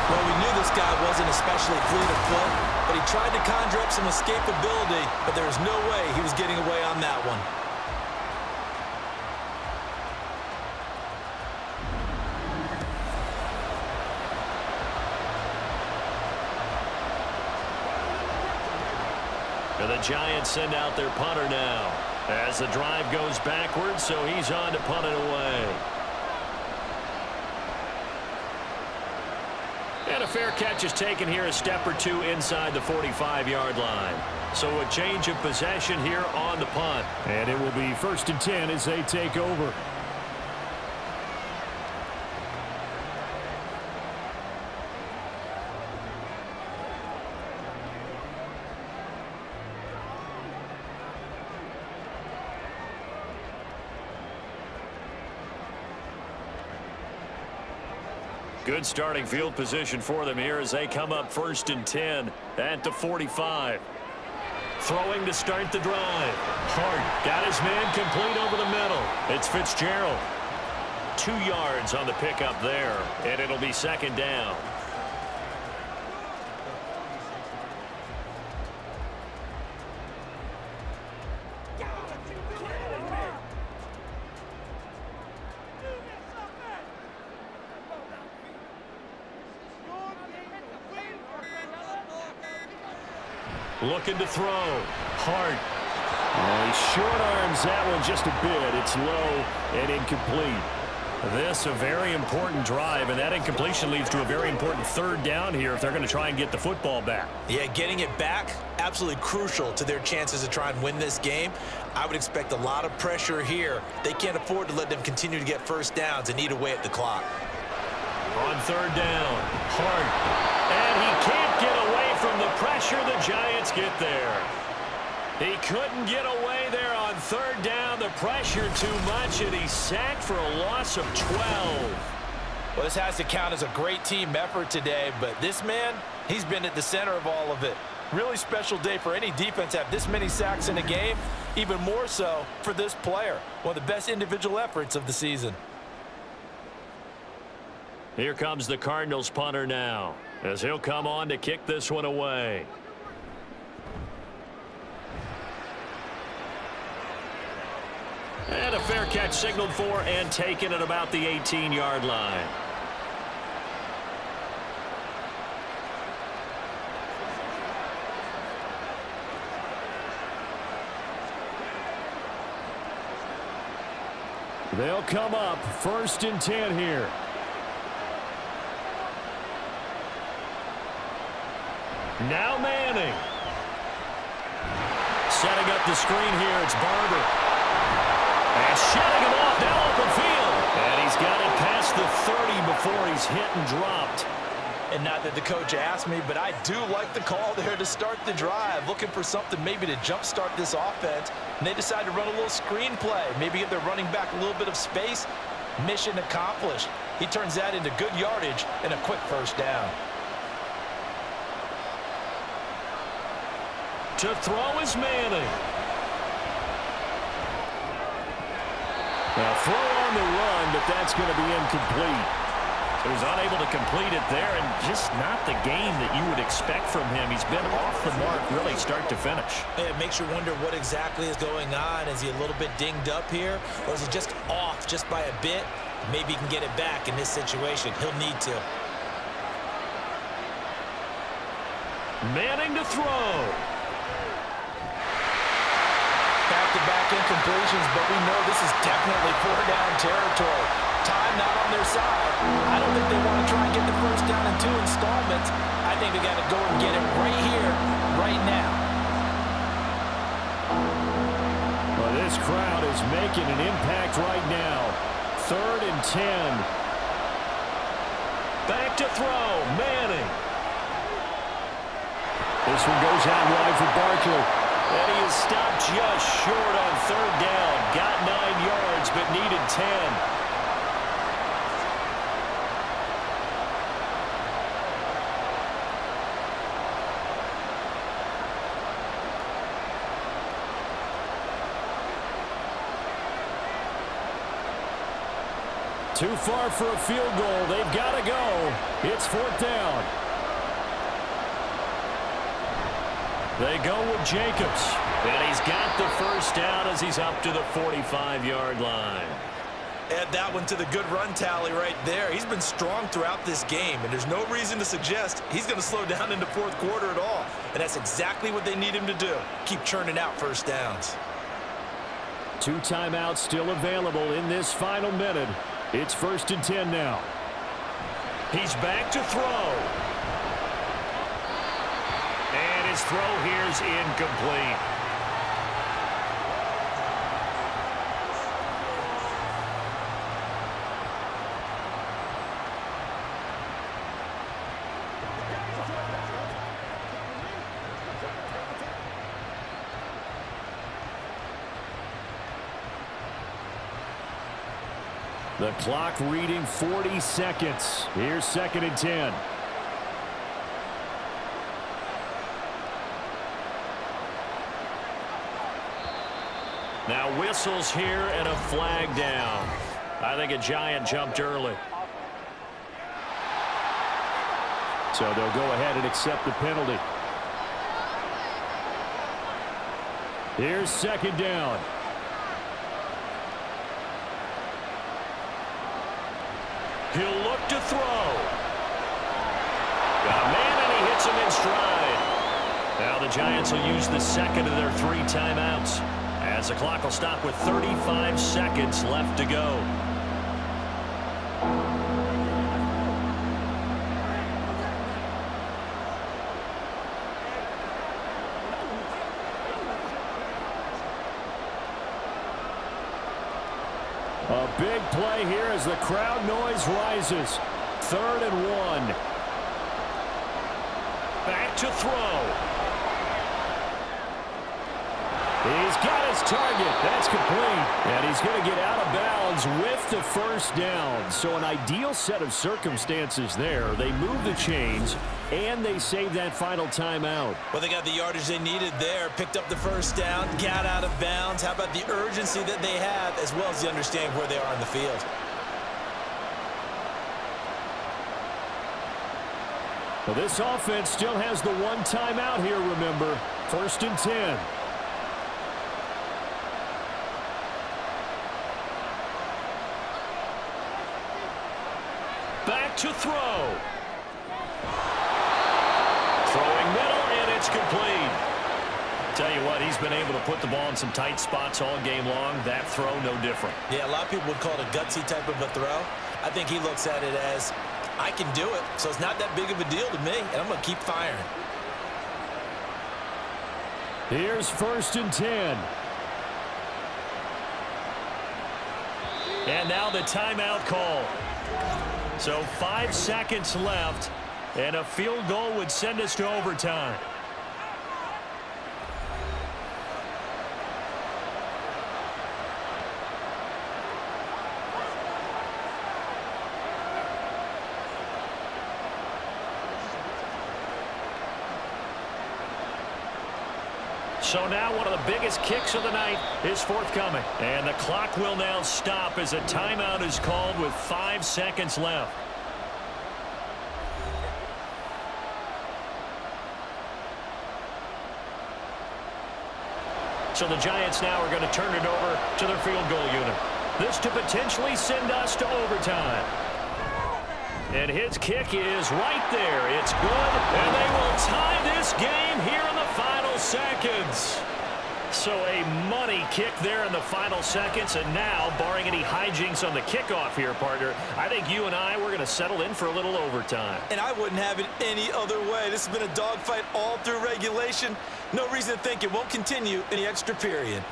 Well, we knew this guy wasn't especially fleet of foot, but he tried to conjure up some escapability, but there was no way he was getting away on that one. And the Giants send out their punter now as the drive goes backwards, so he's on to punt it away. And a fair catch is taken here, a step or 2 inside the 45-yard line. So a change of possession here on the punt. And it will be 1st and 10 as they take over. Good starting field position for them here as they come up 1st and 10 at the 45. Throwing to start the drive. Hart got his man complete over the middle. It's Fitzgerald. 2 yards on the pickup there, and it'll be second down. Looking to throw. Hart. He short arms that one just a bit. It's low and incomplete. This a very important drive, and that incompletion leads to a very important 3rd down here if they're going to try and get the football back. Yeah, getting it back, absolutely crucial to their chances to try and win this game. I would expect a lot of pressure here. They can't afford to let them continue to get 1st downs and eat away at the clock. On third down. Hart. And he can't get away from the pressure. The Giants get there. He couldn't get away there on third down. The pressure too much, and he's sacked for a loss of 12. Well, this has to count as a great team effort today, but this man, he's been at the center of all of it. Really special day for any defense to have this many sacks in a game, even more so for this player. One of the best individual efforts of the season. Here comes the Cardinals punter now, as he'll come on to kick this one away. And a fair catch signaled for and taken at about the 18-yard line. They'll come up 1st and 10 here. Now Manning. Setting up the screen here, it's Barber. And shutting him off down open field. And he's got it past the 30 before he's hit and dropped. And not that the coach asked me, but I do like the call there to start the drive. Looking for something maybe to jumpstart this offense. And they decide to run a little screen play. Maybe give their running back a little bit of space. Mission accomplished. He turns that into good yardage and a quick first down. To throw is Manning. Now throw on the run, but that's going to be incomplete. So he's unable to complete it there, and just not the game that you would expect from him. He's been off the mark really start to finish. It makes you wonder what exactly is going on. Is he a little bit dinged up here, or is he just off just by a bit? Maybe he can get it back in this situation. He'll need to. Manning to throw. Back-to-back incompletions, but we know this is definitely 4-down territory. Time not on their side. I don't think they want to try and get the first down in 2 installments. I think they got to go and get it right here, right now. Well, this crowd is making an impact right now. 3rd and 10. Back to throw, Manning. This one goes out wide for Barkley. And he is stopped just short on third down. Got 9 yards, but needed 10. Too far for a field goal. They've got to go. It's 4th down. They go with Jacobs. And he's got the first down as he's up to the 45-yard line. Add that one to the good run tally right there. He's been strong throughout this game, and there's no reason to suggest he's going to slow down in the 4th quarter at all. And that's exactly what they need him to do. Keep churning out first downs. 2 timeouts still available in this final minute. It's 1st and 10 now. He's back to throw. And his throw here's incomplete. The clock reading 40 seconds. Here's 2nd and 10. Now whistles here and a flag down. I think a Giant jumped early. So they'll go ahead and accept the penalty. Here's 2nd down. He'll look to throw. Got a man, and he hits him in stride. Now the Giants will use the 2nd of their 3 timeouts, as the clock will stop with 35 seconds left to go. A big play here as the crowd noise rises. 3rd and 1. Back to throw. He's got his target. That's complete. And he's going to get out of bounds with the first down. So an ideal set of circumstances there. They move the chains, and they save that final timeout. Well, they got the yardage they needed there. Picked up the first down, got out of bounds. How about the urgency that they have, as well as the understanding where they are on the field? Well, this offense still has the one timeout here, remember. 1st and 10. Back to throw. Throwing middle, and it's complete. Tell you what, he's been able to put the ball in some tight spots all game long. That throw, no different. Yeah, a lot of people would call it a gutsy type of a throw. I think he looks at it as, I can do it, so it's not that big of a deal to me, and I'm going to keep firing. Here's 1st and 10. And now the timeout call. So 5 seconds left, and a field goal would send us to overtime. So now one of the biggest kicks of the night is forthcoming. And the clock will now stop as a timeout is called with 5 seconds left. So the Giants now are going to turn it over to their field goal unit. This to potentially send us to overtime. And his kick is right there. It's good, and they will tie this game here in the final seconds. So a money kick there in the final seconds, and now, barring any hijinks on the kickoff here, partner, I think you and I, we're going to settle in for a little overtime. And I wouldn't have it any other way. This has been a dogfight all through regulation. No reason to think it won't continue in the extra period.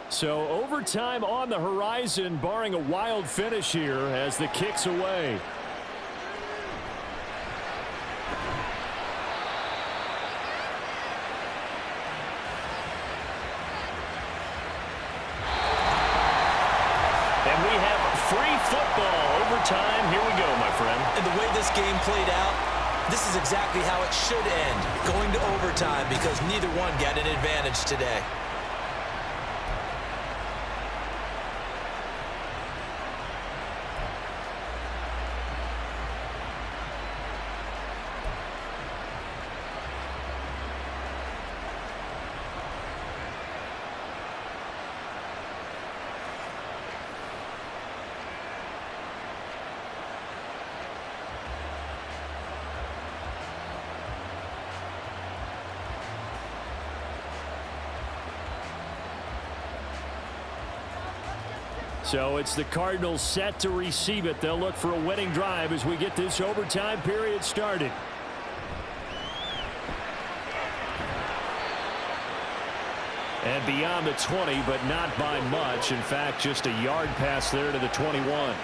So overtime on the horizon, barring a wild finish here as the kick's away. And we have free football. Overtime, here we go, my friend. And the way this game played out, this is exactly how it should end, going to overtime, because neither one got an advantage today. So it's the Cardinals set to receive it. They'll look for a winning drive as we get this overtime period started. And beyond the 20, but not by much. In fact, just a yard pass there to the 21.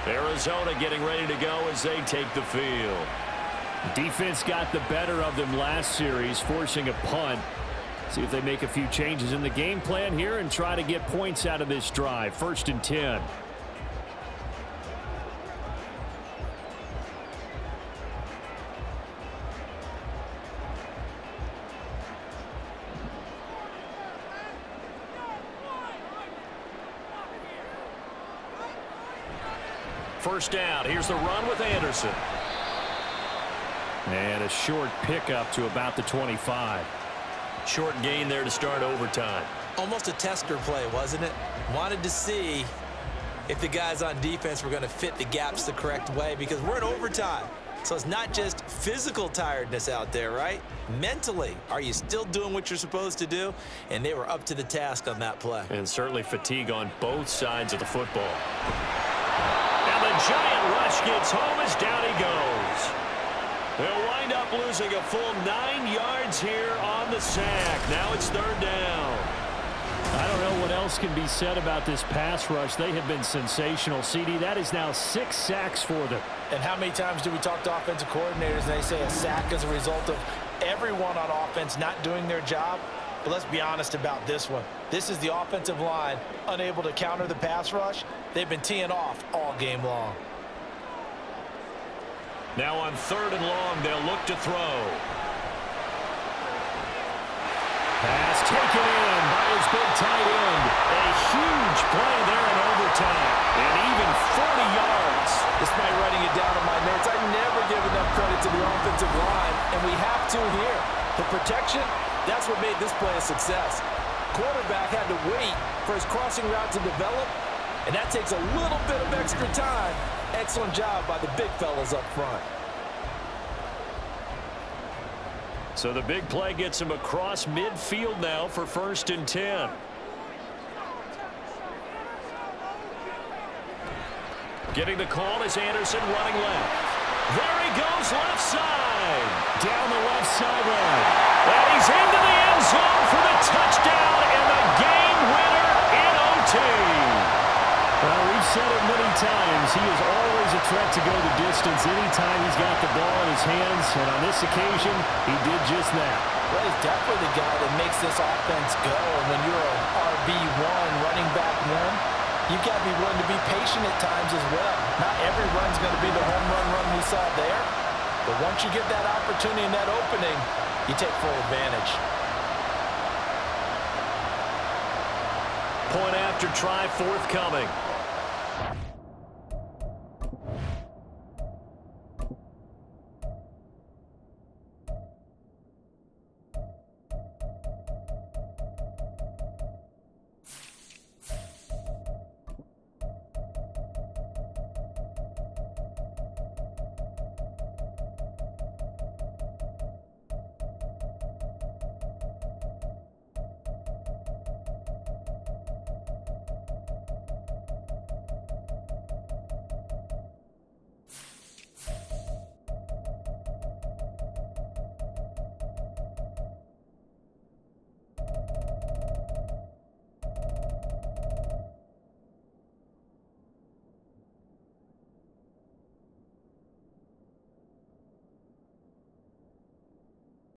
Arizona getting ready to go as they take the field. Defense got the better of them last series, forcing a punt. See if they make a few changes in the game plan here and try to get points out of this drive. 1st and 10. First down. Here's the run with Anderson. And a short pickup to about the 25. Short gain there to start overtime. Almost a tester play, wasn't it? Wanted to see if the guys on defense were going to fit the gaps the correct way, because we're in overtime. So it's not just physical tiredness out there, right? Mentally, are you still doing what you're supposed to do? And they were up to the task on that play. And certainly fatigue on both sides of the football. And the giant rush rush gets home as down he goes. They'll wind up losing a full 9 yards here on the sack. Now it's 3rd down. I don't know what else can be said about this pass rush. They have been sensational, CD. That is now 6 sacks for them. And how many times do we talk to offensive coordinators and they say a sack is a result of everyone on offense not doing their job? But let's be honest about this one. This is the offensive line unable to counter the pass rush. They've been teeing off all game long. Now on 3rd and long, they'll look to throw. Pass taken in by his big tight end. A huge play there in overtime. And even 40 yards. Despite writing it down in my notes, I never give enough credit to the offensive line, and we have to here. The protection, that's what made this play a success. Quarterback had to wait for his crossing route to develop, and that takes a little bit of extra time. Excellent job by the big fellas up front. So the big play gets him across midfield now for 1st and 10. Getting the call is Anderson running left. There he goes left side. Down the left sideline. And he's into the end zone for the touchdown and the game winner in OT. Well, we've said it many times. He is always a threat to go the distance anytime he's got the ball in his hands. And on this occasion, he did just that. Well, he's definitely the guy that makes this offense go. And when you're an RB1, running back 1, you've got to be willing to be patient at times as well. Not every run's going to be the home run we saw there. But once you get that opportunity and that opening, you take full advantage. Point after try forthcoming.